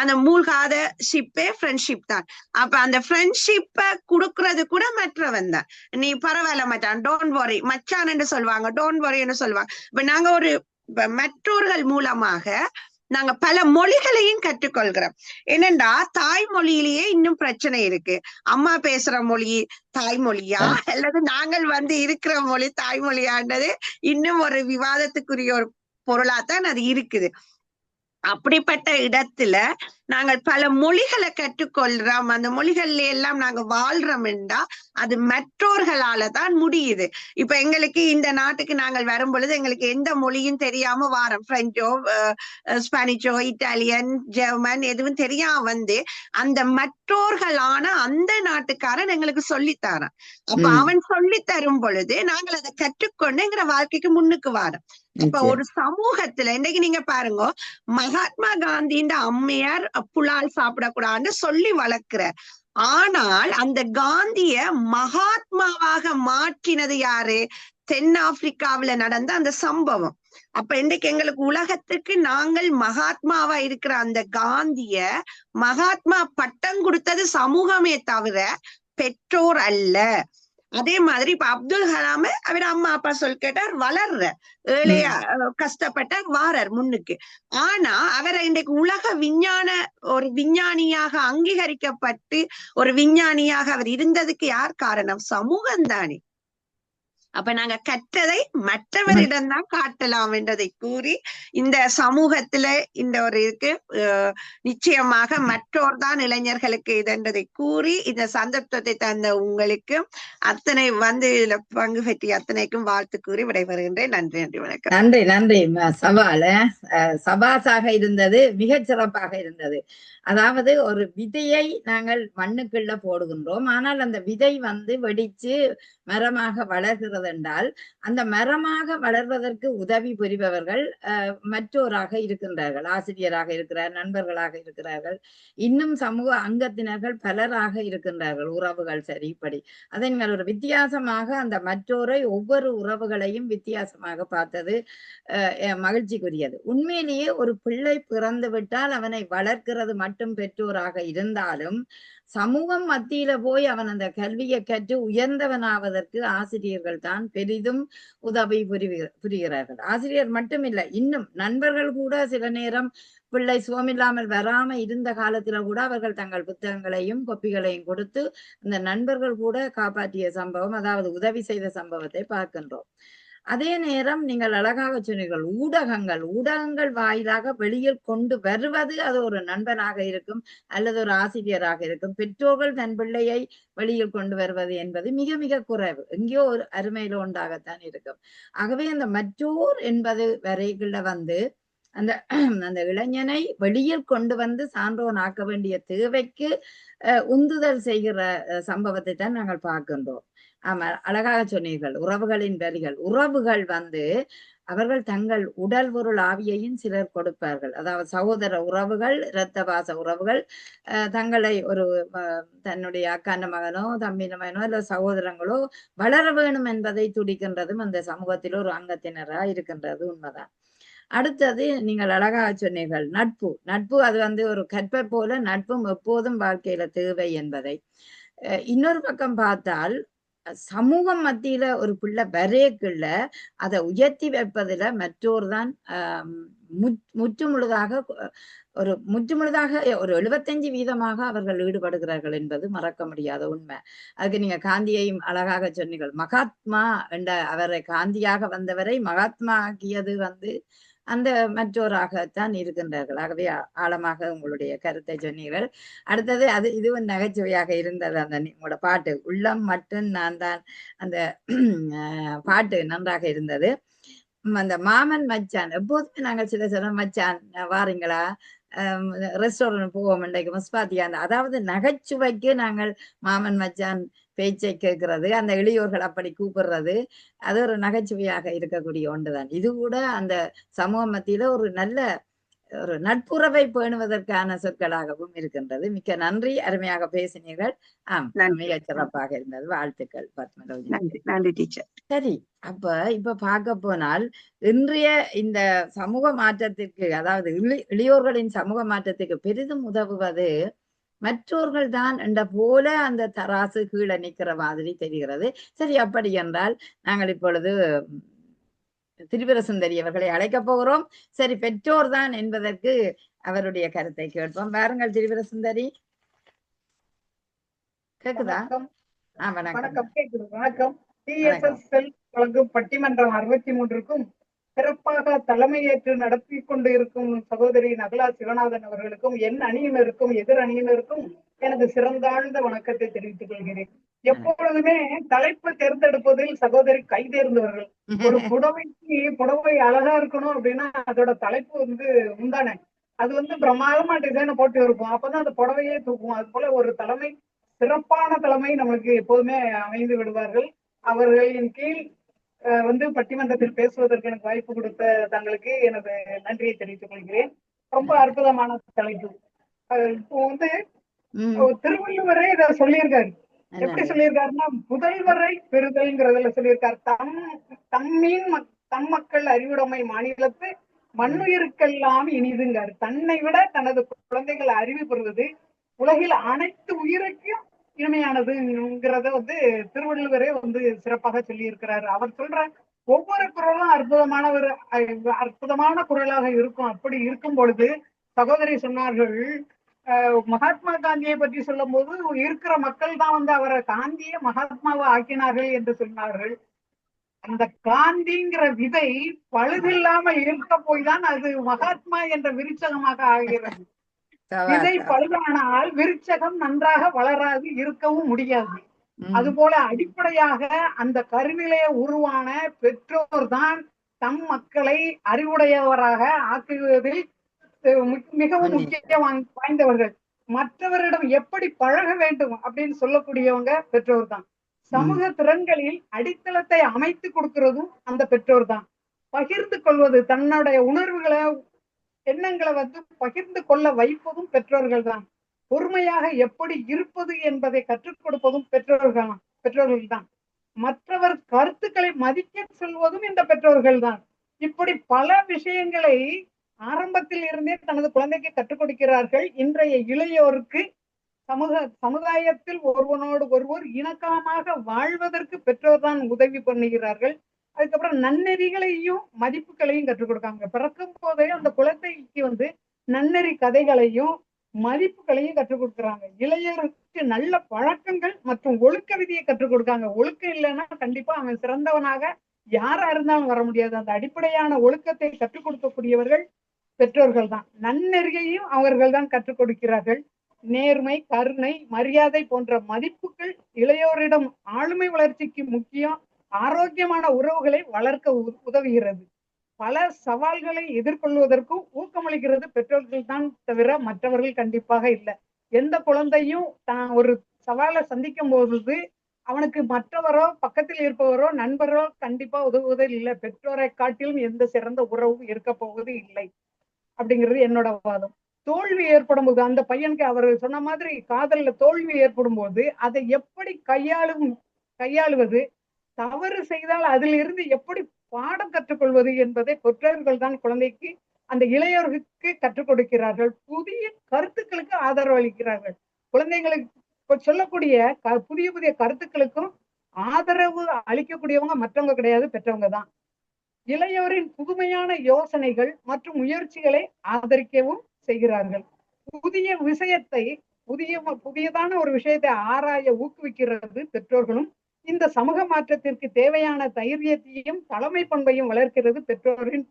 அந்த மூழ்காத ஷிப்பே ஃப்ரெண்ட்ஷிப் தான். அப்ப அந்த ஃப்ரெண்ட்ஷிப்ப குடுக்கறது கூட மற்றவன் தான். நீ பரவாயில்ல மச்சான், டோன்ட் வரி மச்சான் என்று சொல்லுவாங்க, டோன்ட் வரி என்று சொல்லுவாங்க. இப்ப நாங்க ஒரு மற்றோர்கள் மூலமாக நாங்க பல மொழிகளையும் கற்றுக்கொள்கிறோம். என்னண்டா தாய்மொழியிலேயே இன்னும் பிரச்சனை இருக்கு. அம்மா பேசுற மொழி தாய்மொழியா அல்லது நாங்கள் வந்து இருக்கிற மொழி தாய்மொழியான்றது இன்னும் ஒரு விவாதத்துக்குரிய ஒரு பொருளாத்தான் அது இருக்குது. அப்படிப்பட்ட இடத்துல நாங்கள் பல மொழிகளை கற்றுக்கொள்றோம். அந்த மொழிகள்ல எல்லாம் நாங்க வாழ்றோம் என்றா அது மற்றோர்களால தான் முடியுது. இப்ப எங்களுக்கு இந்த நாட்டுக்கு நாங்கள் வரும் பொழுது எங்களுக்கு எந்த மொழியும் தெரியாம வாரோம். பிரெஞ்சோ ஸ்பானிஷோ இட்டாலியன் ஜெர்மன் எதுவும் தெரியாம வந்து அந்த மற்றோர்களான அந்த நாட்டுக்காரன் எங்களுக்கு சொல்லித்தாரான். அப்ப அவன் சொல்லி தரும் பொழுது நாங்கள் அதை கற்றுக்கொண்டு எங்கிற வாழ்க்கைக்கு முன்னுக்கு வாரோம். இப்ப ஒரு சமூகத்துல இன்னைக்கு நீங்க பாருங்க, மகாத்மா காந்தியின் அம்மையார் புலால் சாப்பிடக்கூடாதுன்னு சொல்லி வளர்க்கிறார். ஆனால் அந்த காந்திய மகாத்மாவாக மாற்றினது யாரு? தென்னாப்பிரிக்காவில நடந்த அந்த சம்பவம். அப்ப இன்றைக்கு எங்களுக்கு உலகத்துக்கு நாங்கள் மகாத்மாவா இருக்கிற அந்த காந்திய மகாத்மா பட்டம் கொடுத்தது சமூகமே தவிர பெற்றோர் அல்ல. அதே மாதிரி இப்ப அப்துல் கலாம அவர் அம்மா அப்பா சொல் கேட்டார், வளர்ற ஏழையா கஷ்டப்பட்டார், வாரர் முன்னுக்கு. ஆனா அவரை இன்றைக்கு உலக ஒரு விஞ்ஞானியாக அங்கீகரிக்கப்பட்டு ஒரு விஞ்ஞானியாக அவர் இருந்ததுக்கு யார் காரணம்? சமூகம் தானே. அப்ப நாங்க கற்றதை மற்றவரிடம்தான் காட்டலாம் என்றதை கூறி இந்த சமூகத்துல இந்த ஒரு இருக்கு நிச்சயமாக மற்றோர் தான் இளைஞர்களுக்கு இதென்றதை கூறி இந்த சந்தர்ப்பத்தை தந்த உங்களுக்கு அத்தனை வந்து இதுல பங்கு பெற்றி அத்தனைக்கும் வாழ்த்து கூறி விடைபெறுகின்றேன். நன்றி, நன்றி, வணக்கம். நன்றி, நன்றி. சபாசாக இருந்தது, மிகச் சிறப்பாக இருந்தது. அதாவது ஒரு விதையை நாங்கள் மண்ணுக்குள்ள போடுகின்றோம், ஆனால் அந்த விதை வந்து வெடிச்சு மரமாக வளர்கிறது என்றால் அந்த மரமாக வளர்வதற்கு உதவி புரிபவர்கள் மற்றோராக இருக்கின்றார்கள், ஆசிரியராக இருக்கிறார், நண்பர்களாக இருக்கிறார்கள், இன்னும் சமூக அங்கத்தினர்கள் பலராக இருக்கின்றார்கள், உறவுகள். சரி, இப்படி அதை நீங்கள் ஒரு வித்தியாசமாக அந்த மற்றோரை ஒவ்வொரு உறவுகளையும் வித்தியாசமாக பார்த்தது மகிழ்ச்சிக்குரியது. உண்மையிலேயே ஒரு பிள்ளை பிறந்து விட்டால் அவனை வளர்க்கிறது மட்டும் பெற்றோராக இருந்தாலும் சமூகம் மத்தியில போய் அவன் அந்த கல்வியை கற்று உயர்ந்தவனாவதற்கு ஆசிரியர்கள் தான் பெரிதும் உதவி புரிகிறார்கள். ஆசிரியர் மட்டும் இல்லை, இன்னும் நண்பர்கள் கூட சில நேரம் பிள்ளை சுகமில்லாமல் வராம இருந்த காலத்துல கூட அவர்கள் தங்கள் புத்தகங்களையும் கொப்பிகளையும் கொடுத்து அந்த நண்பர்கள் கூட காப்பாற்றிய சம்பவம், அதாவது உதவி செய்த சம்பவத்தை பார்க்கின்றோம். அதே நேரம் நீங்கள் அழகாக சொன்னீர்கள், ஊடகங்கள் வாயிலாக வெளியில் கொண்டு வருவது அது ஒரு நண்பனாக இருக்கும் அல்லது ஒரு ஆசிரியராக இருக்கும். பெற்றோர்கள் தன் பிள்ளையை வெளியில் கொண்டு வருவது என்பது மிக மிக குறைவு, எங்கேயோ ஒரு அருமையில ஒன்றாகத்தான் இருக்கும். ஆகவே அந்த மற்றோர் என்பது வரைக்குள்ள வந்து அந்த அந்த இளைஞனை வெளியில் கொண்டு வந்து சான்றோன் ஆக்க வேண்டிய தேவைக்கு உந்துதல் செய்கிற சம்பவத்தை தான் நாங்கள் பார்க்கின்றோம். ஆமா, அழகாக சொன்னீர்கள். உறவுகளின் வரிகள், உறவுகள் வந்து அவர்கள் தங்கள் உடல் பொருள் ஆவியையும் சிலர் கொடுப்பார்கள். அதாவது சகோதர உறவுகள், இரத்த பாச உறவுகள் தங்களை ஒரு தன்னுடைய அக்கான மகனோ தம்பின மகனோ இல்ல சகோதரங்களோ வளர வேணும் என்பதை துடிக்கின்றதும் அந்த சமூகத்தில் ஒரு அங்கத்தினரா இருக்கின்றது, உண்மைதான். அடுத்தது நீங்கள் அழகாக சொன்னீர்கள், நட்பு அது வந்து ஒரு கற்பை போல நட்பும் எப்போதும் வாழ்க்கையில தேவை என்பதை. இன்னொரு பக்கம் பார்த்தால் சமூகம் மத்தியில ஒரு பிள்ளை வரைக்குள்ள அதை உயர்த்தி வைப்பதில் மற்றோர் தான் முற்றுமுழுதாக ஒரு 75% அவர்கள் ஈடுபடுகிறார்கள் என்பது மறக்க முடியாத உண்மை. அதுக்கு நீங்க காந்தியையும் அழகாக சொன்னீர்கள். மகாத்மா என்ற அவரை காந்தியாக வந்தவரை மகாத்மா ஆக்கியது வந்து அந்த மற்றோராகத்தான் இருக்கின்றார்கள். ஆகவே ஆழமாக உங்களுடைய கருத்தை சொன்னீர்கள். அடுத்தது இதுவும் நகைச்சுவையாக இருந்தது. அந்த உங்களோட பாட்டு உள்ளம் மட்டும் நான் தான், அந்த பாட்டு நன்றாக இருந்தது. அந்த மாமன் மச்சான், எப்போதுமே நாங்கள் சில மச்சான் வாரீங்களா, ரெஸ்டாரண்ட் போவோம், இன்றைக்கு முஸ்பாத்தியா, அதாவது நகைச்சுவைக்கு நாங்கள் மாமன் மச்சான் பேச்சை கேட்கிறது, அந்த இளையோர்கள் அப்படி கூப்பிடுறது, அது ஒரு நகைச்சுவையாக இருக்கக்கூடிய ஒன்றுதான். இது கூட அந்த சமூக மத்தியில ஒரு நல்ல ஒரு நட்புறவை பேணுவதற்கான சொற்களாகவும் இருக்கின்றது. மிக்க நன்றி, அருமையாக பேசினீர்கள். மிக சிறப்பாக இருந்தது. வாழ்த்துக்கள் பத்மலோஜி. நன்றி டீச்சர். சரி, இப்ப பார்க்க போனால் இன்றைய இந்த சமூக மாற்றத்திற்கு, அதாவது இளையோர்களின் சமூக மாற்றத்துக்கு பெரிதும் உதவுவது மற்றோர்கள் தான் என்ற போல அந்த தராசு கீழே நிற்கிற மாதிரி தெரிகிறது. சரி, அப்படி என்றால் நாங்கள் இப்பொழுது திரிபுர சுந்தரி அவர்களை அழைக்கப் போகிறோம். சரி, பெற்றோர் தான் என்பதற்கு அவருடைய கருத்தை கேட்போம். வாருங்கள் திரிபுர சுந்தரி. கேக்குதா? வணக்கம். வணக்கம். TSS வழங்கும் பட்டிமன்றம் 63க்கும் சிறப்பாக தலைமையேற்று நடத்தி கொண்டு இருக்கும் சகோதரி நகலா சிவநாதன் அவர்களுக்கும் என் அணியினருக்கும் எதிர் அணியினருக்கும் எனது சிறந்தாழ்ந்த வணக்கத்தை தெரிவித்துக் கொள்கிறேன். எப்பொழுதுமே தலைப்பு தேர்ந்தெடுப்பதில் சகோதரி கைதேர்ந்தவர்கள். ஒரு புடவை அழகா இருக்கணும் அப்படின்னா அதோட தலைப்பு வந்து முந்தானே, அது வந்து பிரமாதமா டிசைனை போட்டு இருக்கும், அப்பதான் அந்த புடவையே தூக்கும். அது போல ஒரு தலைமை, சிறப்பான தலைமை நமக்கு எப்போதுமே அமைந்து விடுவார்கள். அவர்களின் கீழ் வந்து பட்டிமன்றத்தில் பேசுவதற்கு எனக்கு வாய்ப்பு கொடுத்த தங்களுக்கு எனது நன்றியை தெரிவித்துக் கொள்கிறேன். ரொம்ப அற்புதமான தலைப்பு. இப்போ வந்து திருவள்ளுவரே இத சொல்லியிருக்காரு. எப்படி சொல்லியிருக்காருன்னா, முதல்வரை பெறுதல்ங்கிறதுல சொல்லியிருக்காரு. தம் மக்கள் அறிவுடைமை மாநிலத்து மண்ணுயிருக்கெல்லாம் இனிதுங்காரு. தன்னை விட தனது குழந்தைகள் அறிவு பெறுவது உலகில் அனைத்து உயிருக்கும் இனிமையானதுங்கிறத வந்து திருவள்ளுவரே வந்து சிறப்பாக சொல்லி இருக்கிறாரு. அவர் சொல்ற ஒவ்வொரு குரலும் அற்புதமான குரலாக இருக்கும். அப்படி இருக்கும் பொழுது சகோதரி சொன்னார்கள், மகாத்மா காந்தியை பற்றி சொல்லும் போது இருக்கிற மக்கள் தான் வந்து அவரை காந்தியை மகாத்மாவை ஆக்கினார்கள் என்று சொன்னார்கள். அந்த காந்திங்கிற விதை பழுதில்லாம இருக்க போய் தான் அது மகாத்மா என்ற விருட்சகமாக ஆகிறது. விதை பழுதானால் விருட்சகம் நன்றாக வளராது, இருக்கவும் முடியாது. அதுபோல அடிப்படையாக அந்த கருவிலேயே உருவான பெற்றோர் தான் தம் மக்களை அறிவுடையவராக ஆக்குவதில் மிகவும் முக்கியம் வாய்ந்தவர்கள். மற்றவரிடம் எப்படி பழக வேண்டும் அப்படின்னு சொல்லக்கூடியவங்க பெற்றோர் தான். சமூக திறன்களில் அடித்தளத்தை அமைத்து கொடுக்கிறதும் அந்த பெற்றோர் தான். பகிர்ந்து கொள்வது, தன்னுடைய உணர்வுகளை எண்ணங்களை பகிர்ந்து கொள்ள வைப்பதும் பெற்றோர்கள் தான். பொறுமையாக எப்படி இருப்பது என்பதை கற்றுக் கொடுப்பதும் பெற்றோர்கள் தான். மற்றவர் கருத்துக்களை மதிக்க சொல்வதும் இந்த பெற்றோர்கள் தான். இப்படி பல விஷயங்களை ஆரம்பத்தில் இருந்தே தனது குழந்தைக்கு கற்றுக் கொடுக்கிறார்கள். இன்றைய இளையோருக்கு சமுதாயத்தில் ஒருவனோடு ஒருவர் இணக்கமாக வாழ்வதற்கு பெற்றோர் தான் உதவி பண்ணுகிறார்கள். அதுக்கப்புறம் நன்னெறிகளையும் மதிப்புகளையும் கற்றுக் கொடுக்காங்க. பிறக்கும் போதே அந்த குழந்தைக்கு நன்னெறி கதைகளையும் மதிப்புகளையும் கற்றுக் கொடுக்குறாங்க. இளைஞருக்கு நல்ல பழக்கங்கள் மற்றும் ஒழுக்க விதியை கற்றுக் கொடுக்காங்க. ஒழுக்கம் இல்லைன்னா கண்டிப்பா அவன் சிறந்தவனாக யாரா இருந்தாலும் வர முடியாது. அந்த அடிப்படையான ஒழுக்கத்தை கற்றுக் கொடுக்கக்கூடியவர்கள் பெற்றோர்கள் தான். நன்னெறியையும் அவர்கள் தான் கற்றுக் கொடுக்கிறார்கள். நேர்மை, கருணை, மரியாதை போன்ற மதிப்புகள் இளையோரிடம் ஆளுமை வளர்ச்சிக்கு முக்கியம். ஆரோக்கியமான உறவுகளை வளர்க்க உதவுகிறது. பல சவால்களை எதிர்கொள்வதற்கும் ஊக்கமளிக்கிறது பெற்றோர்கள் தான் தவிர மற்றவர்கள் கண்டிப்பாக இல்லை. எந்த குழந்தையும் தான் ஒரு சவாலை சந்திக்கும் போது அவனுக்கு மற்றவரோ பக்கத்தில் இருப்பவரோ நண்பரோ கண்டிப்பா உதவுவதில் இல்லை. பெற்றோரை காட்டிலும் எந்த சிறந்த உறவும் இருக்க போவது இல்லை அப்படிங்கிறது என்னோட வாதம். தோல்வி ஏற்படும் போது அந்த பையனுக்கு அவர் சொன்ன மாதிரி காதல்ல தோல்வி ஏற்படும் போது அதை எப்படி கையாளுவது, தவறு செய்தால் அதிலிருந்து எப்படி பாடம் கற்றுக்கொள்வது என்பதை பெற்றோர்கள் தான் குழந்தைக்கு, அந்த இளையோருக்கு கற்றுக் கொடுக்கிறார்கள். புதிய கருத்துக்களுக்கு ஆதரவு அளிக்கிறார்கள். குழந்தைங்களுக்கு சொல்லக்கூடிய புதிய புதிய கருத்துக்களுக்கும் ஆதரவு அளிக்கக்கூடியவங்க மற்றவங்க கிடையாது, பெற்றவங்க தான். இளையோரின் புதுமையான யோசனைகள் மற்றும் முயற்சிகளை ஆதரிக்கவும் செய்கிறார்கள். புதியதான ஒரு விஷயத்தை ஆராய ஊக்குவிக்கிறது பெற்றோர்களும். இந்த சமூக மாற்றத்திற்கு தேவையான தைரியத்தையும் தலைமை பண்பையும் வளர்க்கிறது பெற்றோரின்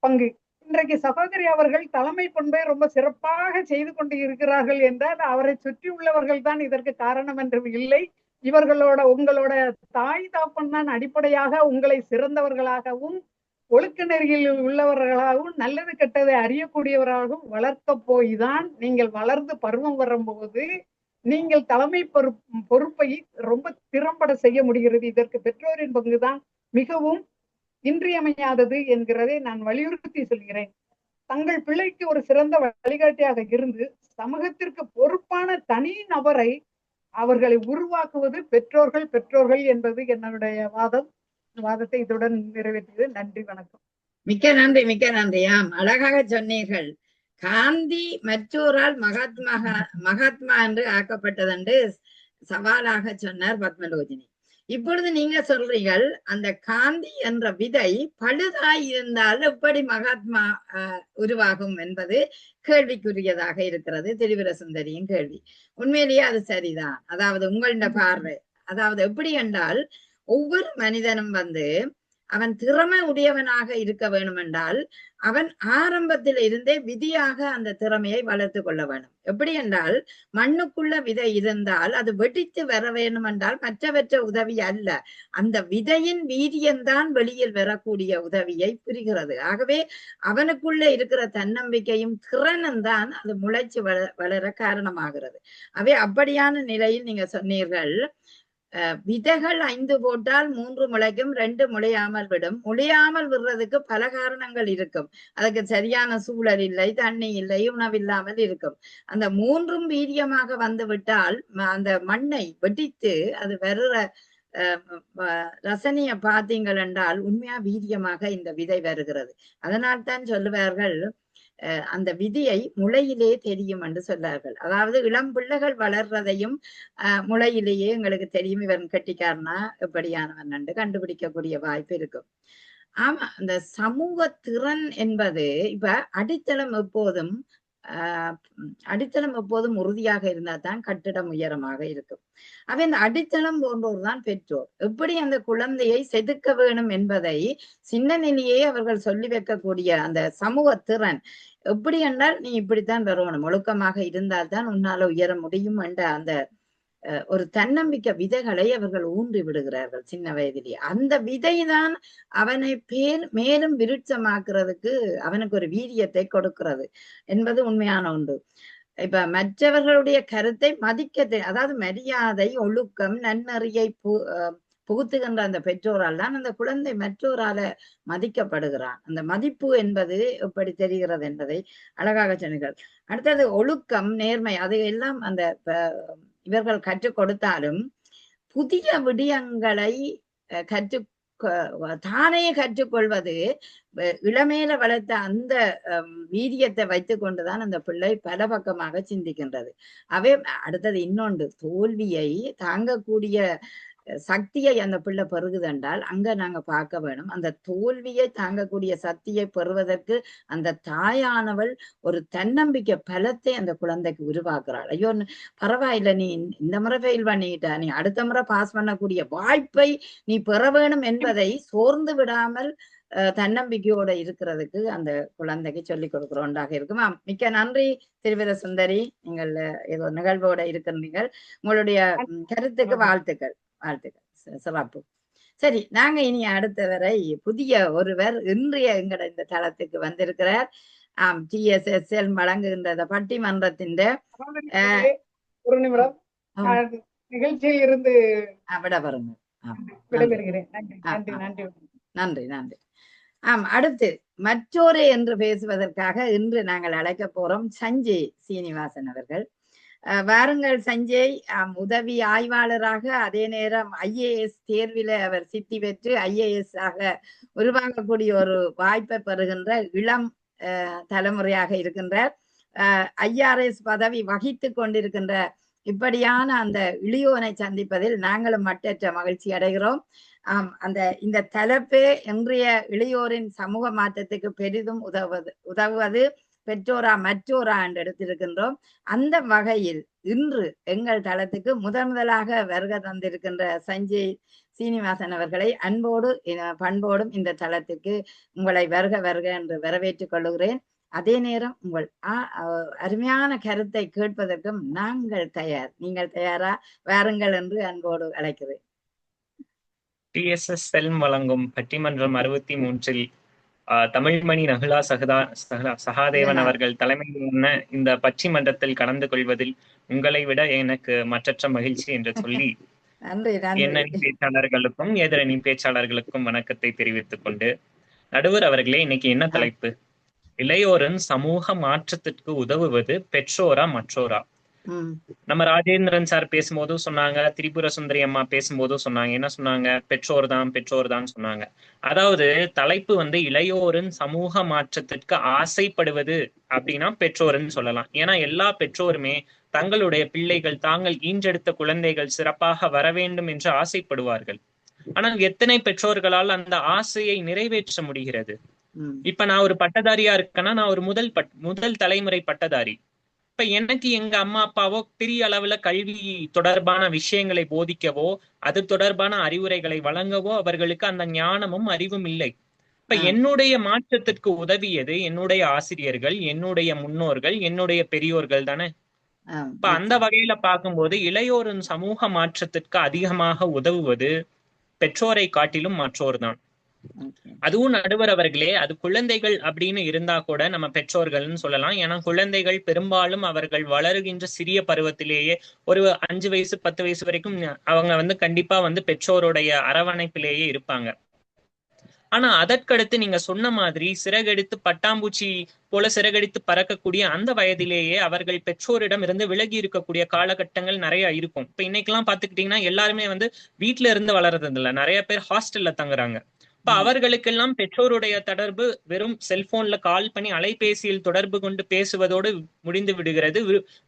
பங்கு. இன்றைக்கு சகோதரி அவர்கள் தலைமை பண்பை ரொம்ப சிறப்பாக செய்து கொண்டு இருக்கிறார்கள் என்றால் அவரை சுற்றி உள்ளவர்கள் தான் இதற்கு காரணம் என்று இல்லை. உங்களோட தாய் தாப்பன் தான் அடிப்படையாக உங்களை சிறந்தவர்களாகவும் ஒழுக்க நெறியில் உள்ளவர்களாகவும் நல்லது கெட்டதை அறியக்கூடியவராகவும் வளர்க்க போய்தான் நீங்கள் வளர்ந்து பருவம் வரும்போது நீங்கள் தலைமை பொறுப்பை ரொம்ப திறம்பட செய்ய முடிகிறது. இதற்கு பெற்றோரின் பங்குதான் மிகவும் இன்றியமையாதது என்கிறதை நான் வலியுறுத்தி சொல்கிறேன். தங்கள் பிள்ளைக்கு ஒரு சிறந்த வழிகாட்டியாக இருந்து சமூகத்திற்கு பொறுப்பான தனி நபரை அவர்களை உருவாக்குவது பெற்றோர்கள் என்பது என்னுடைய வாதத்தை இதுடன் நிறைவேற்றியது. நன்றி, வணக்கம். மிக்க நன்றியாம். அழகாக சொன்னீர்கள். காந்தி மற்றோரால் மகாத்மா என்று ஆக்கப்பட்டதென்று சவாலாக சொன்னார் பத்மலோஜினி. இப்பொழுது நீங்க சொல்றீர்கள் அந்த காந்தி என்ற விதை பழுதாய் இருந்தால் எப்படி மகாத்மா உருவாகும் என்பது கேள்விக்குரியதாக இருக்கிறது. திரிபுர சுந்தரியின் கேள்வி. உண்மையிலேயே அது சரிதான். அதாவது உங்களோட பார்வை, அதாவது எப்படி என்றால் ஒவ்வொரு மனிதனும் அவன் திறமை உடையவனாக இருக்க வேண்டும் என்றால் அவன் ஆரம்பத்தில் இருந்தே விதியாக அந்த திறமையை வளர்த்து கொள்ள வேண்டும். எப்படி என்றால் மண்ணுக்குள்ள விதை இருந்தால் அது வெடித்து வர வேண்டும் என்றால் மற்றவற்ற உதவி அல்ல, அந்த விதையின் வீரியம்தான் வெளியில் வரக்கூடிய உதவியை புரிகிறது. ஆகவே அவனுக்குள்ள இருக்கிற தன்னம்பிக்கையும் திறனும் தான் அது முளைச்சு வளர காரணமாகிறது. அவை அப்படியான நிலையில் நீங்க சொன்னீர்கள், விதைகள் 5 போட்டால் 3 முளைக்கும், 2 முளையாமல் விடும். முளையாமல் விடுறதுக்கு பல காரணங்கள் இருக்கும். அதுக்கு சரியான சூழல் இல்லை, தண்ணி இல்லை, உணவில்லாமல் இருக்கும். அந்த 3ம் வீரியமாக வந்து விட்டால் அந்த மண்ணை வெட்டித்து அது வருற ரசனைய பார்த்தீங்கள் என்றால் உண்மையா வீரியமாக இந்த விதை வருகிறது. அதனால்தான் சொல்லுவார்கள் அந்த விதியை முளையிலே தெரியும் என்று சொன்னார்கள். அதாவது இளம் பிள்ளைகள் வளர்றதையும் முளையிலேயே எங்களுக்கு தெரியும் இவன் கட்டிக்காரனா எப்படியானவன் என்று கண்டுபிடிக்கக்கூடிய வாய்ப்பு இருக்கும். ஆமா, அந்த சமூக திறன் என்பது இப்ப அடித்தளம் எப்போதும் அடித்தளம் எப்போதும் உறுதியாக இருந்தால் தான் கட்டிடம் உயரமாக இருக்கும். அவை அந்த அடித்தளம் போன்றோர் தான் பெற்றோர். எப்படி அந்த குழந்தையை செதுக்க வேணும் என்பதை சின்ன நிலையே அவர்கள் சொல்லி வைக்கக்கூடிய அந்த சமூக திறன் எப்படி என்றால், நீ இப்படித்தான் வரணும், ஒழுக்கமாக இருந்தால்தான் உன்னால உயர முடியும் என்ற அந்த ஒரு தன்னம்பிக்கை விதைகளை அவர்கள் ஊன்றி விடுகிறார்கள் சின்ன வயதிலேயே. அந்த விதைதான் அவனை மேலும் விருட்சமாக்குறதுக்கு அவனுக்கு ஒரு வீரியத்தை கொடுக்கிறது என்பது உண்மையான ஒன்று. இப்ப மற்றவர்களுடைய கருத்தை மதிக்க, அதாவது மரியாதை, ஒழுக்கம், நன்னறியை புகுத்துகின்ற அந்த பெற்றோரால் தான் அந்த குழந்தை மற்றோரால மதிக்கப்படுகிறான். அந்த மதிப்பு என்பது எப்படி தெரிகிறது என்பதை அழகாக சொன்னீர்கள். அடுத்தது ஒழுக்கம், நேர்மை, அது எல்லாம் அந்த இவர்கள் கற்றுக் கொடுத்தாலும் புதிய விடயங்களை தானே கற்றுக்கொள்வது இளமையில வளர்த்த அந்த வீரியத்தை வைத்துக் கொண்டுதான் அந்த பிள்ளை பல பக்கமாக சிந்திக்கின்றது. அடுத்தது இன்னொன்று, தோல்வியை தாங்கக்கூடிய சக்தியை அந்த பிள்ளை பெறுகுதென்றால் அங்க நாங்க பார்க்க வேணும். அந்த தோல்வியை தாங்கக்கூடிய சக்தியை பெறுவதற்கு அந்த தாயானவள் ஒரு தன்னம்பிக்கை பலத்தை அந்த குழந்தைக்கு உருவாக்குறாள். ஐயோ பரவாயில்ல, நீ இந்த முறை ஃபெயில் பண்ணிட்ட, நீ அடுத்த முறை பாஸ் பண்ணக்கூடிய வாய்ப்பை நீ பெற வேணும் என்பதை சோர்ந்து விடாமல் தன்னம்பிக்கையோட இருக்கிறதுக்கு அந்த குழந்தைக்கு சொல்லிக் கொடுக்கிறோண்டாக இருக்குமா. மிக்க நன்றி திருவிர சுந்தரி, நீங்கள் ஏதோ நிகழ்வோட இருக்கின்றீர்கள். உங்களுடைய கருத்துக்கு வாழ்த்துக்கள். சிறப்பு. சரி, நாங்க இனி அடுத்தவரை புதிய ஒருவர் இன்றைய எங்கட இந்த தளத்துக்கு வந்திருக்கிறார். TSSL வழங்குகின்ற பட்டிமன்றத்தின் ஒரு நிமிடம் நிகழ்ச்சியில் இருந்து விட வருங்க. நன்றி நன்றி. அடுத்து மற்றோரே என்று பேசுவதற்காக இன்று நாங்கள் அழைக்க போறோம் சஞ்சய் சீனிவாசன் அவர்கள். வாருங்கள் சஞ்சய். உதவி ஆய்வாளராக, அதே நேரம் IAS தேர்வில அவர் சித்தி பெற்று IAS ஆக உருவாகக்கூடிய ஒரு வாய்ப்பை பெறுகின்ற இளம் தலைமுறையாக இருக்கின்றார். IRS பதவி வகித்து கொண்டிருக்கின்ற இப்படியான அந்த இளையோனை சந்திப்பதில் நாங்களும் மட்டற்ற மகிழ்ச்சி அடைகிறோம். இந்த தலைப்பு இன்றைய இளையோரின் சமூக மாற்றத்துக்கு பெரிதும் உதவுவது பெற்றோரா மற்றோரா என்று எடுத்திருக்கின்றோம். அந்த வகையில் இன்று எங்கள் தளத்துக்கு முதலாக வருகை தந்திருக்கின்ற சஞ்சய் சீனிவாசன் அவர்களை அன்போடு பண்போடும் இந்த தளத்துக்கு உங்களை வருக என்று வரவேற்றுக் கொள்ளுகிறேன். அதே நேரம் உங்கள் அருமையான கருத்தை கேட்பதற்கும் நாங்கள் தயார். நீங்கள் தயாரா? வாருங்கள் என்று அன்போடு அழைக்கிறேன். TSSL வழங்கும் பட்டிமன்றம் 63 தமிழ்மணி நகுலா சகாதேவன் அவர்கள் தலைமையிலான இந்த பட்டிமன்றத்தில் கலந்து கொள்வதில் உங்களை விட எனக்கு மற்றற்ற மகிழ்ச்சி என்று சொல்லி எண்ணணி பேச்சாளர்களுக்கும் எதிரணி பேச்சாளர்களுக்கும் வணக்கத்தை தெரிவித்துக் கொண்டு, நடுவர் அவர்களே, இன்னைக்கு என்ன தலைப்பு? இளையோரின் சமூக மாற்றத்திற்கு உதவுவது பெற்றோரா மற்றோரா? நம்ம ராஜேந்திரன் சார் பேசும்போதும் சொன்னாங்க, திரிபுர சுந்தரி அம்மா பேசும்போதும் சொன்னாங்க. என்ன சொன்னாங்க? பெற்றோர் தான் சொன்னாங்க. அதாவது தலைப்பு இளையோரின் சமூக மாற்றத்திற்கு ஆசைப்படுவது அப்படின்னா பெற்றோர்னு சொல்லலாம். ஏன்னா எல்லா பெற்றோருமே தங்களுடைய பிள்ளைகள், தாங்கள் ஈன்றெடுத்த குழந்தைகள் சிறப்பாக வர வேண்டும் என்று ஆசைப்படுவார்கள். ஆனால் எத்தனை பெற்றோர்களால் அந்த ஆசையை நிறைவேற்ற முடிகிறது? இப்ப நான் ஒரு பட்டதாரியா இருக்கேன்னா, நான் ஒரு முதல் தலைமுறை பட்டதாரி. இப்ப எனக்கு எங்க அம்மா அப்பாவோ பெரிய அளவுல கல்வி தொடர்பான விஷயங்களை போதிக்கவோ, அது தொடர்பான அறிவுரைகளை வழங்கவோ அவர்களுக்கு அந்த ஞானமும் அறிவும் இல்லை. இப்ப என்னுடைய மாற்றத்திற்கு உதவியது என்னுடைய ஆசிரியர்கள், என்னுடைய முன்னோர்கள், என்னுடைய பெரியோர்கள் தானே. இப்ப அந்த வகையில பார்க்கும்போது இளையோரின் சமூக மாற்றத்திற்கு அதிகமாக உதவுவது பெற்றோரை காட்டிலும் மற்றோர் தான். அதுவும் நடுவர் அவர்களே, அது குழந்தைகள் அப்படின்னு இருந்தா கூட நம்ம பெற்றோர்கள்னு சொல்லலாம். ஏன்னா குழந்தைகள் பெரும்பாலும் அவர்கள் வளருகின்ற சிறிய பருவத்திலேயே ஒரு 5 வயசு 10 வயசு வரைக்கும் அவங்க கண்டிப்பா பெற்றோருடைய அரவணைப்பிலேயே இருப்பாங்க. ஆனா அதற்கடுத்து நீங்க சொன்ன மாதிரி சிறகடித்து பட்டாம்பூச்சி போல சிறகடித்து பறக்கக்கூடிய அந்த வயதிலேயே அவர்கள் பெற்றோரிடம் இருந்து விலகி இருக்கக்கூடிய காலகட்டங்கள் நிறைய இருக்கும். இப்ப இன்னைக்கெல்லாம் பாத்துக்கிட்டீங்கன்னா எல்லாருமே வீட்டுல இருந்து வளர்றது இல்லை, நிறைய பேர் ஹாஸ்டல்ல தங்குறாங்க. அப்ப அவர்களுக்கெல்லாம் பெற்றோருடைய தொடர்பு வெறும் செல்போன்ல கால் பண்ணி அலைபேசியில் தொடர்பு கொண்டு பேசுவதோடு முடிந்து விடுகிறது.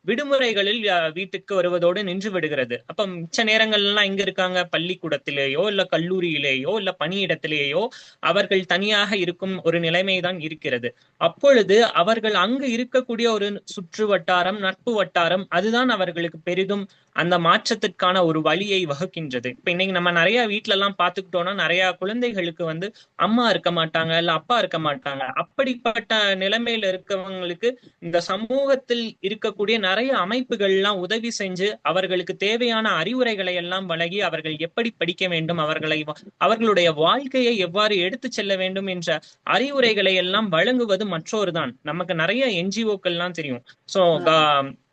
விடுமுறைகளில் வீட்டுக்கு வருவதோடு நின்று விடுகிறது. அப்ப மிச்ச நேரங்கள்லாம் எங்க இருக்காங்க? பள்ளிக்கூடத்திலேயோ இல்ல கல்லூரியிலேயோ இல்ல பணியிடத்திலேயோ அவர்கள் தனியாக இருக்கும் ஒரு நிலைமைதான் இருக்கிறது. அப்பொழுது அவர்கள் அங்கு இருக்கக்கூடிய ஒரு சுற்று வட்டாரம், நட்பு வட்டாரம், அதுதான் அவர்களுக்கு பெரிதும் அந்த மாற்றத்திற்கான ஒரு வழியை வகுக்கின்றது. இப்ப இன்னைக்கு நம்ம நிறைய வீட்டுல எல்லாம் பாத்துக்கிட்டோம்னா நிறைய குழந்தைகளுக்கு வந்து அம்மா இருக்க மாட்டாங்க, இல்ல அப்பா இருக்க மாட்டாங்க. அப்படிப்பட்ட நிலைமையில இருக்கவங்களுக்கு இந்த சமூகத்தில் இருக்கக்கூடிய நிறைய அமைப்புகள் எல்லாம் உதவி செஞ்சு அவர்களுக்கு தேவையான அறிவுரைகளை எல்லாம் வழங்கி அவர்கள் எப்படி படிக்க வேண்டும், அவர்களுடைய வாழ்க்கையை எவ்வாறு எடுத்து செல்ல வேண்டும் என்ற அறிவுரைகளை எல்லாம் வழங்குவது மற்றொரு தான். நமக்கு நிறைய என்ஜிஓக்கள் எல்லாம் தெரியும். சோ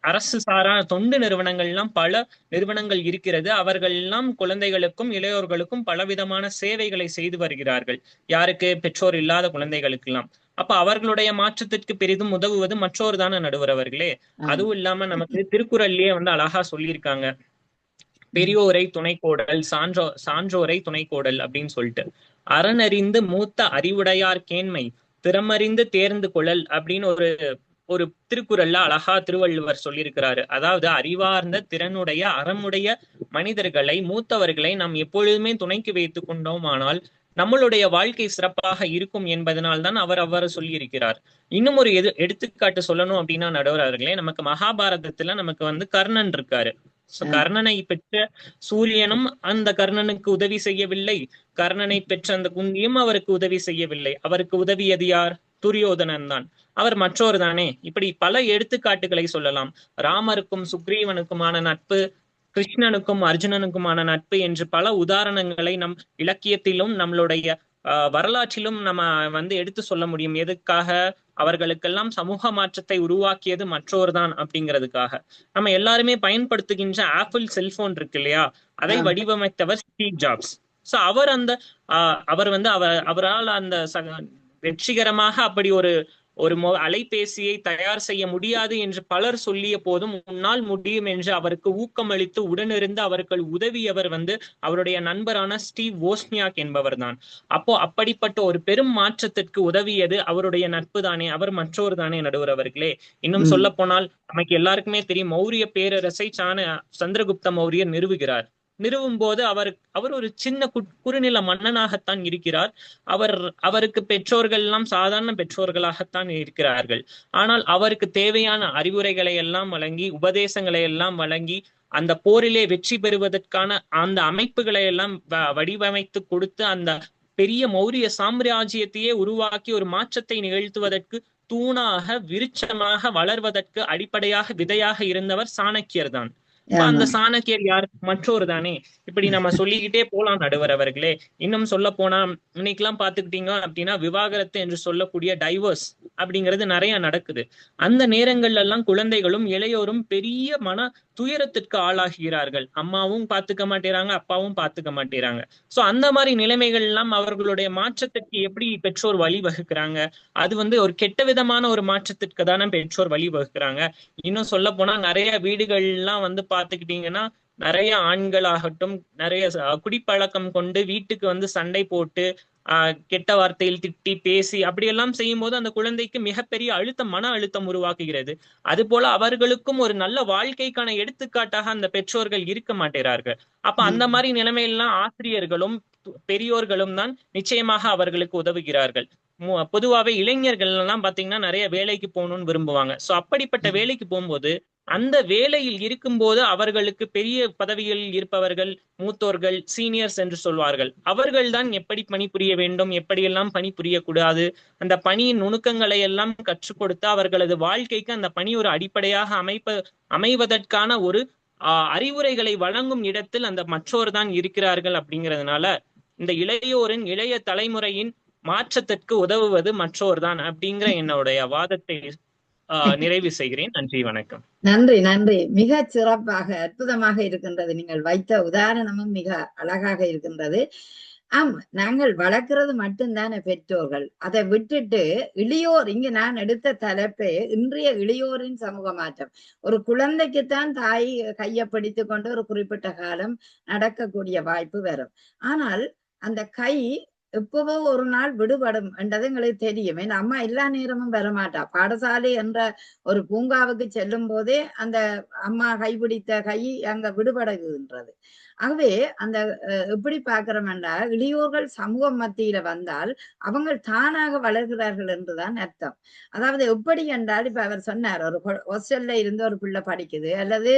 அரசு சாரா தொண்டு நிறுவனங்கள் எல்லாம் பல நிறுவனங்கள் இருக்கிறது. அவர்கள் எல்லாம் குழந்தைகளுக்கும் இளையோர்களுக்கும் பலவிதமான சேவைகளை செய்து வருகிறார்கள். யாருக்கு? பெற்றோர் இல்லாத குழந்தைகளுக்கு எல்லாம். அப்ப அவர்களுடைய மாற்றத்திற்கு பெரிதும் உதவுவது மற்றொரு தானே நடுவர் அவர்களே. அதுவும் இல்லாம நமக்கு திருக்குறள்லயே வந்து அழகா சொல்லியிருக்காங்க, பெரியோரை துணைக்கோடல், சான்றோரை துணைக்கோடல் அப்படின்னு சொல்லிட்டு. அறனறிந்து மூத்த அறிவுடையார் கேண்மை, திறமறிந்து தேர்ந்து கொள்ளல் அப்படின்னு ஒரு திருக்குறள்ல அழகா திருவள்ளுவர் சொல்லியிருக்கிறாரு. அதாவது அறிவார்ந்த திறனுடைய அறமுடைய மனிதர்களை, மூத்தவர்களை நாம் எப்பொழுதுமே துணைக்கு வைத்துக் கொண்டோமானால் நம்மளுடைய வாழ்க்கை சிறப்பாக இருக்கும் என்பதனால்தான் அவர் அவ்வாறு சொல்லி இருக்கிறார். இன்னும் ஒரு எடுத்துக்காட்டு சொல்லணும் அப்படின்னா நடுவர் அவர்களே, நமக்கு மகாபாரதத்துல நமக்கு வந்து கர்ணன் இருக்காரு. கர்ணனை பெற்ற சூரியனும் அந்த கர்ணனுக்கு உதவி செய்யவில்லை, கர்ணனை பெற்ற அந்த குந்தியும் அவருக்கு உதவி செய்யவில்லை. அவருக்கு உதவியது யார்? துரியோதனன் தான். அவர் மற்றொரு தானே. இப்படி பல எடுத்துக்காட்டுகளை சொல்லலாம். ராமருக்கும் சுக்ரீவனுக்குமான நட்பு, கிருஷ்ணனுக்கும் அர்ஜுனனுக்குமான நட்பு என்று பல உதாரணங்களை நம் இலக்கியத்திலும் நம்மளுடைய வரலாற்றிலும் நம்ம வந்து எடுத்து சொல்ல முடியும். எதுக்காக? அவர்களுக்கெல்லாம் சமூக மாற்றத்தை உருவாக்கியது மற்றொரு தான் அப்படிங்கிறதுக்காக. நம்ம எல்லாருமே பயன்படுத்துகின்ற ஆப்பிள் செல்போன் இருக்கு இல்லையா, அதை வடிவமைத்தவர் ஸ்டீவ் ஜாப்ஸ். சோ அவர் வந்து அவரால் அந்த வெற்றிகரமாக அப்படி ஒரு அலைபேசியை தயார் செய்ய முடியாது என்று பலர் சொல்லிய போதும் முன்னால் முடியும் என்று அவருக்கு ஊக்கமளித்து உடனிருந்து அவர்கள் உதவியவர் வந்து அவருடைய நண்பரான ஸ்டீவ் வோஸ்னியாக் என்பவர் தான். அப்போ அப்படிப்பட்ட ஒரு பெரும் மாற்றத்திற்கு உதவியது அவருடைய நட்பு தானே, அவர் மற்றொரு தானே நடுவர் அவர்களே. இன்னும் சொல்ல போனால் நமக்கு எல்லாருக்குமே தெரியும், மௌரிய பேரரசை சந்திரகுப்த மௌரியர் நிறுவும் போது அவர் ஒரு சின்ன குறுநில மன்னனாகத்தான் இருக்கிறார். அவருக்கு பெற்றோர்கள் எல்லாம் சாதாரண பெற்றோர்களாகத்தான் இருக்கிறார்கள். ஆனால் அவருக்கு தேவையான அறிவுரைகளை எல்லாம் வழங்கி, உபதேசங்களை எல்லாம் வழங்கி, அந்த போரிலே வெற்றி பெறுவதற்கான அந்த அமைப்புகளை எல்லாம் வடிவமைத்து கொடுத்து அந்த பெரிய மௌரிய சாம்ராஜ்யத்தையே உருவாக்கி ஒரு மாற்றத்தை நிகழ்த்துவதற்கு தூணாக, விருட்சமாக வளர்வதற்கு அடிப்படையாக, விதையாக இருந்தவர் சாணக்கியர் தான். அந்த சாணக்கியர் யார்? மற்றொரு தானே. இப்படி நம்ம சொல்லிக்கிட்டே போலாம் நடுவர் அவர்களே. இன்னும் சொல்ல போனா இன்னைக்கெல்லாம் பாத்துக்கிட்டீங்க அப்படின்னா விவாகரத்து என்று சொல்லக்கூடிய டைவர்ஸ் அப்படிங்கிறது நிறைய நடக்குது. அந்த நேரங்கள்ல எல்லாம் குழந்தைகளும் இளையோரும் பெரிய மன துயரத்திற்கு ஆளாகிறார்கள். அம்மாவும் பாத்துக்க மாட்டேறாங்க, அப்பாவும் பாத்துக்க மாட்டேறாங்க. சோ அந்த மாதிரி நிலைமைகள் எல்லாம் அவர்களுடைய மாற்றத்திற்கு எப்படி பெற்றோர் வழிவகுக்கிறாங்க? அது வந்து ஒரு கெட்ட விதமான ஒரு மாற்றத்திற்கு தானே பெற்றோர் வழிவகுக்கிறாங்க. இன்னும் சொல்ல போனா நிறைய வீடுகள் எல்லாம் வந்து பாத்துக்கிட்டீங்கன்னா நிறைய ஆண்களாகட்டும் நிறைய குடிப்பழக்கம் கொண்டு வீட்டுக்கு வந்து சண்டை போட்டு கெட்ட வார்த்தையில் திட்டி பேசி அப்படியெல்லாம் செய்யும் போது அந்த குழந்தைக்கு மிகப்பெரிய மன அழுத்தம் உருவாக்குகிறது. அது போல அவர்களுக்கும் ஒரு நல்ல வாழ்க்கைக்கான எடுத்துக்காட்டாக அந்த பெற்றோர்கள் இருக்க மாட்டேறார்கள். அப்ப அந்த மாதிரி நிலைமையெல்லாம் ஆசிரியர்களும் பெரியோர்களும் தான் நிச்சயமாக அவர்களுக்கு உதவுகிறார்கள். பொதுவாகவே இளைஞர்கள் எல்லாம் பாத்தீங்கன்னா நிறைய வேலைக்கு போகணும்னு விரும்புவாங்க. சோ அப்படிப்பட்ட வேலைக்கு போகும்போது அந்த வேலையில் இருக்கும்போது அவர்களுக்கு பெரிய பதவிகளில் இருப்பவர்கள், மூத்தோர்கள், சீனியர்ஸ் என்று சொல்வார்கள். அவர்கள் தான் எப்படி பணிபுரிய வேண்டும், எப்படியெல்லாம் பணிபுரியக்கூடாது, அந்த பணியின் நுணுக்கங்களை எல்லாம் கற்றுக் கொடுத்து அவர்களது வாழ்க்கைக்கு அந்த பணி ஒரு அடிப்படையாக அமைவதற்கான ஒரு அறிவுரைகளை வழங்கும் இடத்தில் அந்த மற்றோர் தான் இருக்கிறார்கள். அப்படிங்கிறதுனால இந்த இளையோரின், இளைய தலைமுறையின் மாற்றத்திற்கு உதவுவது மற்றோர் தான் அப்படிங்கிற என்னுடைய வாதத்தை நிறைவு செய்கிறேன். நன்றி, வணக்கம். நன்றி. மிக சிறப்பாக, அற்புதமாக இருக்கின்றது. நீங்கள் வைத்த உதாரணமும் மிக அழகாக இருக்கின்றது. நாங்கள் வளர்க்கிறது மட்டும்தானே பெற்றோர்கள். அதை விட்டுட்டு இளையோர், இங்கு நான் எடுத்த தலைப்பே இன்றைய இளையோரின் சமூக மாற்றம். ஒரு குழந்தைக்குத்தான் தாய் கையை பிடித்து கொண்டு ஒரு குறிப்பிட்ட காலம் நடக்கக்கூடிய வாய்ப்பு வரும். ஆனால் அந்த கை எப்பவோ ஒரு நாள் விடுபடும் என்றது எங்களுக்கு தெரியும். ஏன்னா அம்மா எல்லா நேரமும் வரமாட்டா. பாடசாலை என்ற ஒரு பூங்காவுக்கு செல்லும் போதே அந்த அம்மா கைப்பிடித்த கை அங்க விடுபடுகின்றது. ஆகவே அந்த எப்படி பார்க்கிறோம்னா, இளையோர்கள் சமூக மத்தியில வந்தால் அவங்க தானாக வளர்கிறார்கள் என்றுதான் அர்த்தம். அதாவது எப்படி என்றால், இப்ப அவர் சொன்னார், ஒரு ஹாஸ்டல்ல இருந்து ஒரு பிள்ளை படிக்குது அல்லது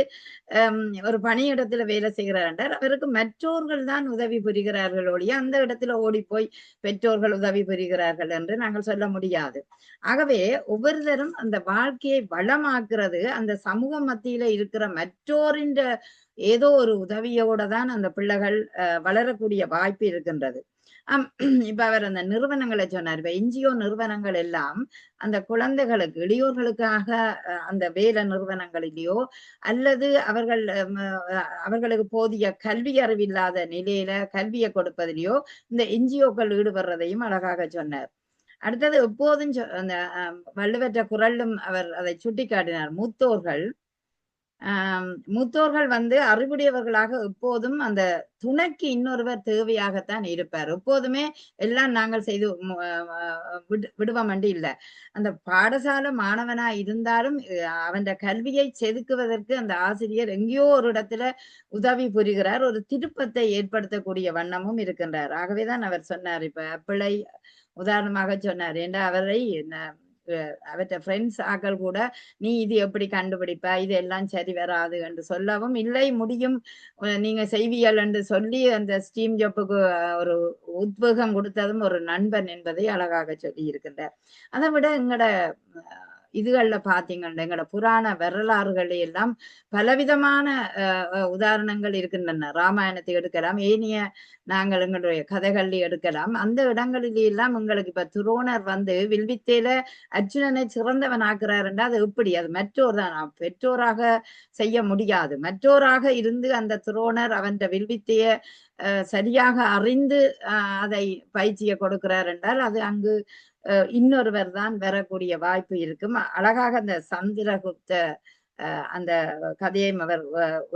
ஒரு பணியிடத்துல வேலை செய்கிறார் என்றால் அவருக்கு மற்றோர்கள் தான் உதவி புரிகிறார்கள் ஒழிய அந்த இடத்துல ஓடி போய் பெற்றோர்கள் உதவி புரிகிறார்கள் என்று நாங்கள் சொல்ல முடியாது. ஆகவே ஒவ்வொருத்தரும் அந்த வாழ்க்கையை வளமாக்குறது அந்த சமூக மத்தியில இருக்கிற மற்றோரின் ஏதோ ஒரு உதவியோட தான் அந்த பிள்ளைகள் வளரக்கூடிய வாய்ப்பு இருக்கின்றது. இப்ப அவர் அந்த நிறுவனங்களை சொன்னார். இப்ப என்ஜிஓ நிறுவனங்கள் எல்லாம் அந்த குழந்தைகளுக்கு இளையோர்களுக்காக அந்த வேலை நிறுவனங்களிலேயோ அல்லது அவர்களுக்கு போதிய கல்வி அறிவில்லாத நிலையில கல்வியை கொடுப்பதிலேயோ இந்த என்ஜிஓக்கள் ஈடுபடுறதையும் அழகாக சொன்னார். அடுத்தது எப்போதும் அந்த வள்ளுவற்ற குரலும் அவர் அதை சுட்டி காட்டினார். மூத்தோர்கள் அறிவுடையவர்களாக எப்போதும் அந்த துணைக்கு இன்னொருவர் தேவையாகத்தான் இருப்பார். எப்போதுமே எல்லாம் நாங்கள் செய்து விடுவோம் என்று இல்லை. அந்த பாடசாலை மாணவனா இருந்தாலும் அவன் கல்வியை செதுக்குவதற்கு அந்த ஆசிரியர் எங்கேயோ ஒரு இடத்துல உதவி புரிகிறார், ஒரு திருப்பத்தை ஏற்படுத்தக்கூடிய வண்ணமும் இருக்கின்றார். ஆகவேதான் அவர் சொன்னார், இப்ப பிள்ளை உதாரணமாக சொன்னார். ஏண்டா அவற்ற ஃப்ரெண்ட்ஸ் ஆக்கள் கூட நீ இது எப்படி கண்டுபிடிப்ப, இது எல்லாம் சரி வராது என்று சொல்லவும் இல்லை, முடியும் நீங்க செய்வியல் என்று சொல்லி அந்த ஸ்டீம் ஜாப்புக்கு ஒரு உத்வேகம் கொடுத்ததும் ஒரு நண்பன் என்பதை அழகாக சொல்லி இருக்கின்றார். அதை விட எங்கட இதுகள்ல பாத்தீங்கன்னா எங்களோட புராண வரலாறுகள் எல்லாம் பலவிதமான உதாரணங்கள் இருக்கின்றன. ராமாயணத்தை எடுக்கலாம், ஏனைய நாங்கள் எங்களுடைய கதைகள் எடுக்கலாம். அந்த இடங்களிலே எல்லாம் உங்களுக்கு இப்ப துரோணர் வில்வித்தையில அர்ஜுனனை சிறந்தவன் ஆக்குறார் என்றால் அது எப்படி? அது மற்றோர் தான், பெற்றோராக செய்ய முடியாது. மற்றோராக இருந்து அந்த துரோணர் அவன் வில்வித்தைய சரியாக அறிந்து அதை பயிற்சியை கொடுக்கிறார் என்றால் அது அங்கு இன்னொருவர் தான் வரக்கூடிய வாய்ப்பு இருக்கும். அழகாக அந்த சந்திரகுப்த அந்த கதையையும் அவர்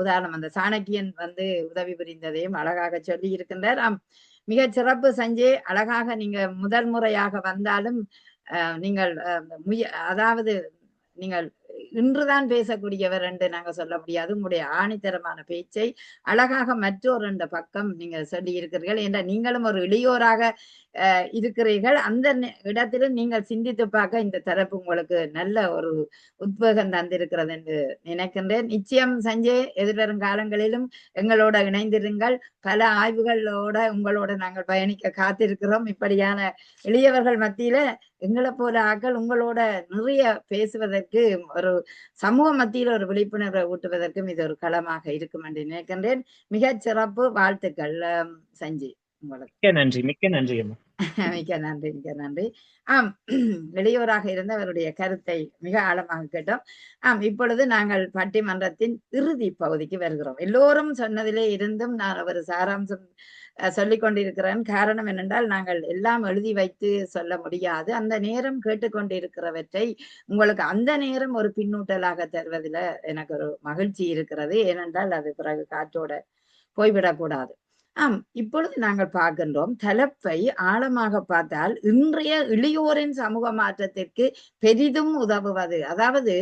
உதாரணம் அந்த சாணக்கியன் உதவி புரிந்ததையும் அழகாக சொல்லி இருக்கின்றார். மிக சிறப்பு செஞ்சே அழகாக நீங்க முதல் முறையாக வந்தாலும் நீங்கள் அதாவது நீங்கள் இன்றுதான் பேசக்கூடியவர் என்று நாங்க சொல்ல முடியாது. உங்களுடைய ஆணித்தரமான பேச்சை அழகாக மற்றொரு பக்கம் நீங்க சொல்லி இருக்கிறீர்கள். என்ற நீங்களும் ஒரு இளையோராக இருக்கிறீர்கள். அந்த இடத்திலும் நீங்கள் சிந்தித்து பார்க்க இந்த தரப்பு உங்களுக்கு நல்ல ஒரு உத்வேகம் தந்திருக்கிறது என்று நினைக்கின்றேன். நிச்சயம் சஞ்சய், எதிர்வரும் காலங்களிலும் எங்களோட இணைந்திருங்கள். பல ஆய்வுகளோட உங்களோட நாங்கள் பயணிக்க காத்திருக்கிறோம். இப்படியான எளியவர்கள் மத்தியில எங்களை போல ஆக்கள் உங்களோட நிறைய பேசுவதற்கு, ஒரு சமூக மத்தியில் ஒரு விழிப்புணர்வை ஊட்டுவதற்கும் இது ஒரு களமாக இருக்கும் என்று நினைக்கின்றேன். மிக சிறப்பு, வாழ்த்துக்கள் சஞ்சய். மிக்க நன்றி. மிக்க நன்றி. மிக்க நன்றி, மிக்க நன்றி. இளையோராக இருந்த அவருடைய கருத்தை மிக ஆழமாக கேட்டோம். இப்பொழுது நாங்கள் பட்டிமன்றத்தின் இறுதி பகுதிக்கு வருகிறோம். எல்லோரும் சொன்னதிலே இருந்தும் நான் ஒரு சாராம்சம் சொல்லிக் கொண்டிருக்கிறேன். காரணம் என்னென்றால் நாங்கள் எல்லாம் எழுதி வைத்து சொல்ல முடியாது. அந்த நேரம் கேட்டுக்கொண்டிருக்கிறவற்றை உங்களுக்கு அந்த நேரம் ஒரு பின்னூட்டலாக தருவதில் எனக்கு ஒரு மகிழ்ச்சி இருக்கிறது. ஏனென்றால் அது பிறகு காற்றோட போய்விடக்கூடாது. இப்பொழுது நாங்கள் பார்க்கின்றோம், தலைப்பை ஆழமாக பார்த்தால் இன்றைய இளையோரின் சமூக மாற்றத்திற்கு பெரிதும் உதவுவது. அதாவது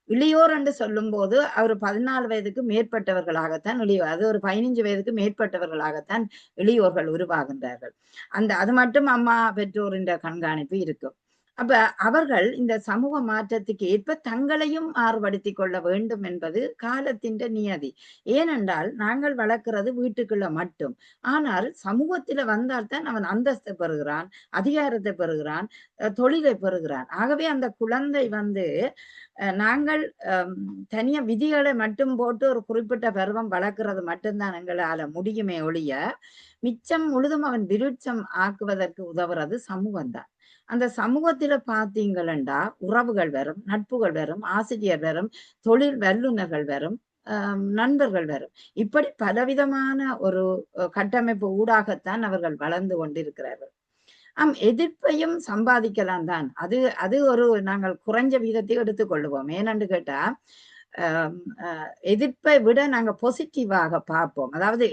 இளையோர் என்று சொல்லும் போது அவர் 14 வயதுக்கு மேற்பட்டவர்களாகத்தான் இளையோர், அது ஒரு 15 வயதுக்கு மேற்பட்டவர்களாகத்தான் இளையோர்கள் உருவாகின்றார்கள். அது மட்டும் அம்மா பெற்றோரின் கண்காணிப்பு இருக்கும். அப்ப அவர்கள் இந்த சமூக மாற்றத்துக்கு ஏற்ப தங்களையும் மாறுபடுத்திக் கொள்ள வேண்டும் என்பது காலத்தின் நியதி. ஏனென்றால் நாங்கள் வளர்க்கிறது வீட்டுக்குள்ள மட்டும். ஆனால் சமூகத்துல வந்தால்தான் அவன் அந்தஸ்தை பெறுகிறான், அதிகாரத்தை பெறுகிறான், தொழிலை பெறுகிறான். ஆகவே அந்த குழந்தை நாங்கள் தனியா விதிகளை மட்டும் போட்டு ஒரு குறிப்பிட்ட பருவம் வளர்க்கிறது மட்டும்தான் எங்களால முடியுமே ஒழிய மிச்சம் முழுதும் அவன் விருட்சம் ஆக்குவதற்கு உதவுறது சமூகம்தான். அந்த சமூகத்தில பாத்தீங்களா உறவுகள் வரும், நட்புகள் வரும், ஆசிரியர் வரும், தொழில் வல்லுநர்கள் வரும், நண்பர்கள் வரும். இப்படி பலவிதமான ஒரு கட்டமைப்பு ஊடாகத்தான் அவர்கள் வளர்ந்து கொண்டிருக்கிறார்கள். எதிர்ப்பையும் சம்பாதிக்கலாம் தான். அது ஒரு நாங்கள் குறைஞ்ச வீதத்தை எடுத்துக்கொள்வோம். ஏனென்று கேட்டா எதிர்ப்பை விட நாங்க பாசிட்டிவாக பார்ப்போம். அதாவது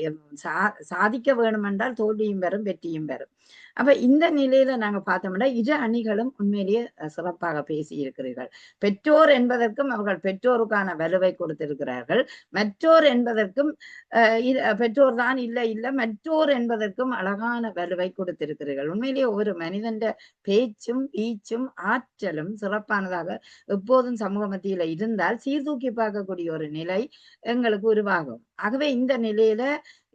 சாதிக்க வேணும் என்றால் தோல்வியும் வரும், வெற்றியும் வரும். அப்ப இந்த நிலையில நாங்க பார்த்தோம்னா இரு அணிகளும் உண்மையிலேயே சிறப்பாக பேசி இருக்கிறீர்கள். பெற்றோர் என்பதற்கும் அவர்கள் பெற்றோருக்கான வலுவை கொடுத்திருக்கிறார்கள். மற்றோர் என்பதற்கும் பெற்றோர் தான் இல்ல மற்றோர் என்பதற்கும் அழகான வலுவை கொடுத்திருக்கிறீர்கள். உண்மையிலேயே ஒரு மனிதன் பேச்சும் வீச்சும் ஆற்றலும் சிறப்பானதாக எப்போதும் சமூக மத்தியில இருந்தால் சீர்தூக்கி பார்க்கக்கூடிய ஒரு நிலை எங்களுக்கு உருவாகும். ஆகவே இந்த நிலையில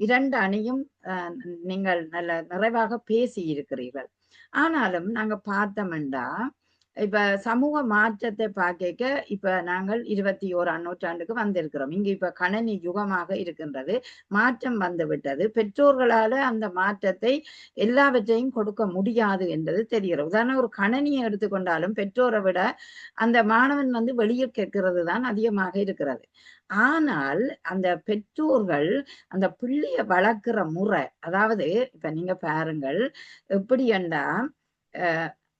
இரண்டு அணியும் நீங்கள் நல்ல நிறைவாக பேசி இருக்கிறீர்கள். ஆனாலும் நாங்க பார்த்தோம்டா இப்ப சமூக மாற்றத்தை பார்க்க இப்ப நாங்கள் 21ஆம் நூற்றாண்டுக்கு வந்திருக்கிறோம். இங்க இப்ப கணனி யுகமாக இருக்கின்றது. மாற்றம் வந்து விட்டது. பெற்றோர்களால அந்த மாற்றத்தை எல்லாவற்றையும் கொடுக்க முடியாது என்பது தெரிகிறது. உதாரணம் ஒரு கணனியை எடுத்துக்கொண்டாலும் பெற்றோரை விட அந்த மாணவன் வெளியில் கேட்கிறது தான் அதிகமாக இருக்கிறது. ஆனால் அந்த பெற்றோர்கள் அந்த பிள்ளைய வளர்க்கிற முறை, அதாவது இப்ப நீங்க பாருங்கள் எப்படி என்றா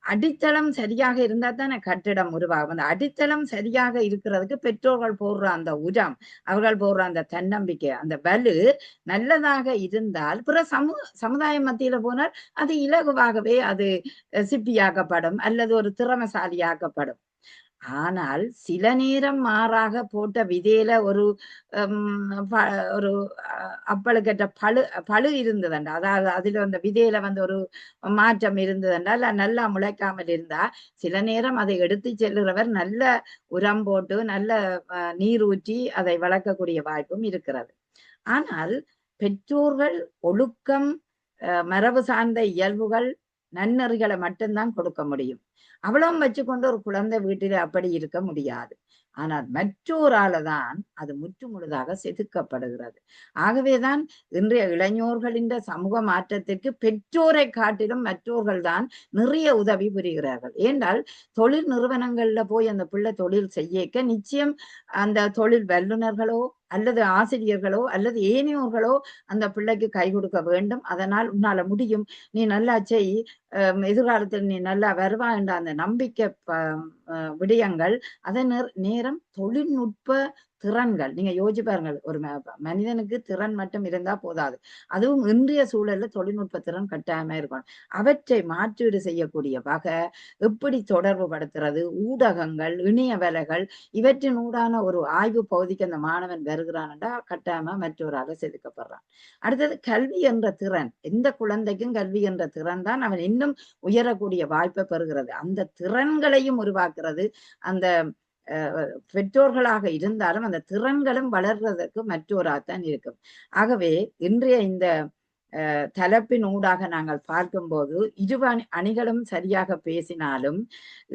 அடித்தளம் சரியாக இருந்தா தானே கட்டிடம் உருவாகும். அந்த அடித்தளம் சரியாக இருக்கிறதுக்கு பெற்றோர்கள் போடுற அந்த உரம், அவர்கள் போடுற அந்த தன்னம்பிக்கை, அந்த வலு நல்லதாக இருந்தால் பிற சமுதாய மத்தியில போனால் அது இலகுவாகவே அது சிப்பியாக்கப்படும் அல்லது ஒரு திறமசாலியாக்கப்படும். ஆனால் சில நேரம் மாறாக போட்ட விதையில ஒரு அப்பளுக்கற்ற பழு இருந்ததுண்டா, அதாவது அதுல அந்த விதையில ஒரு மாற்றம் இருந்ததுண்டா இல்ல நல்லா முளைக்காமல் இருந்தா சில நேரம் அதை எடுத்து செல்லுறவர் நல்ல உரம் போட்டு நல்ல நீர் ஊற்றி அதை வளர்க்கக்கூடிய வாய்ப்பும் இருக்கிறது. ஆனால் பெற்றோர்கள் ஒழுக்கம், மரபு சார்ந்த இயல்புகள், நன்னறிகளை மட்டும்தான் கொடுக்க முடியும். அவ்வளவும் வச்சுக்கொண்டு ஒரு குழந்தை வீட்டில அப்படி இருக்க முடியாது. ஆனால் மற்றோரால தான் அது முற்று முழுதாக செதுக்கப்படுகிறது. ஆகவேதான் இன்றைய இளைஞர்களின் சமூக மாற்றத்திற்கு பெற்றோரை காட்டிலும் மற்றோர்கள் தான் நிறைய உதவி புரிகிறார்கள். ஏனென்றால் தொழில் நிறுவனங்கள்ல போய் அந்த பிள்ளை தொழில் செய்ய நிச்சயம் அந்த தொழில் வல்லுநர்களோ அல்லது ஆசிரியர்களோ அல்லது ஏனையோர்களோ அந்த பிள்ளைக்கு கை கொடுக்க வேண்டும். அதனால் உன்னால முடியும், நீ நல்லா செய், எதிர்காலத்தில் நீ நல்லா வருவா என்ற அந்த நம்பிக்கை விடயங்கள், அதே நேரம் தொழில்நுட்ப திறன்கள். நீங்க யோசிச்சு பாருங்கள், ஒரு மனிதனுக்கு திறன் மட்டும் இருந்தா போதாது. அதுவும் இன்றைய சூழல்ல தொழில்நுட்ப திறன் கட்டாயமா இருக்கணும். அவற்றை மாற்றீடு செய்யக்கூடிய வகை, எப்படி தொடர்பு படுத்துறது, ஊடகங்கள், இணைய வேலைகள், இவற்றின் ஊடான ஒரு ஆய்வு பகுதிக்கு அந்த மாணவன் வருகிறான்டா கட்டாயமா மற்றவராக செதுக்கப்படுறான். அடுத்தது கல்வி என்ற திறன். எந்த குழந்தைக்கும் கல்வி என்ற திறன் தான் அவன் இன்னும் உயரக்கூடிய வாய்ப்பை பெறுகிறது. அந்த திறன்களையும் உருவாக்குறது அந்த பெற்றோர்களாக இருந்தாலும் அந்த திறன்களும் வளர்றதற்கு மற்றோராகத்தான் இருக்கும். ஆகவே இன்றைய இந்த தலைப்பின் ஊடாக நாங்கள் பார்க்கும்போது இரு அணிகளும் சரியாக பேசினாலும்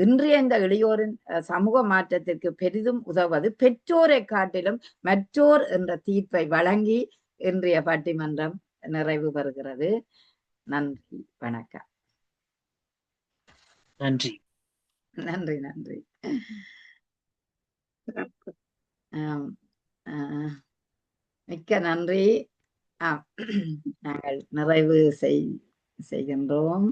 இன்றைய இந்த இளையோரின் சமூக மாற்றத்திற்கு பெரிதும் உதவுவது பெற்றோரை காட்டிலும் மற்றோர் என்ற தீர்ப்பை வழங்கி இன்றைய பட்டிமன்றம் நிறைவு பெறுகிறது. நன்றி, வணக்கம். நன்றி நன்றி நன்றி. மிக்க நன்றி. நாங்கள் நிறைவு செய்கின்றோம்.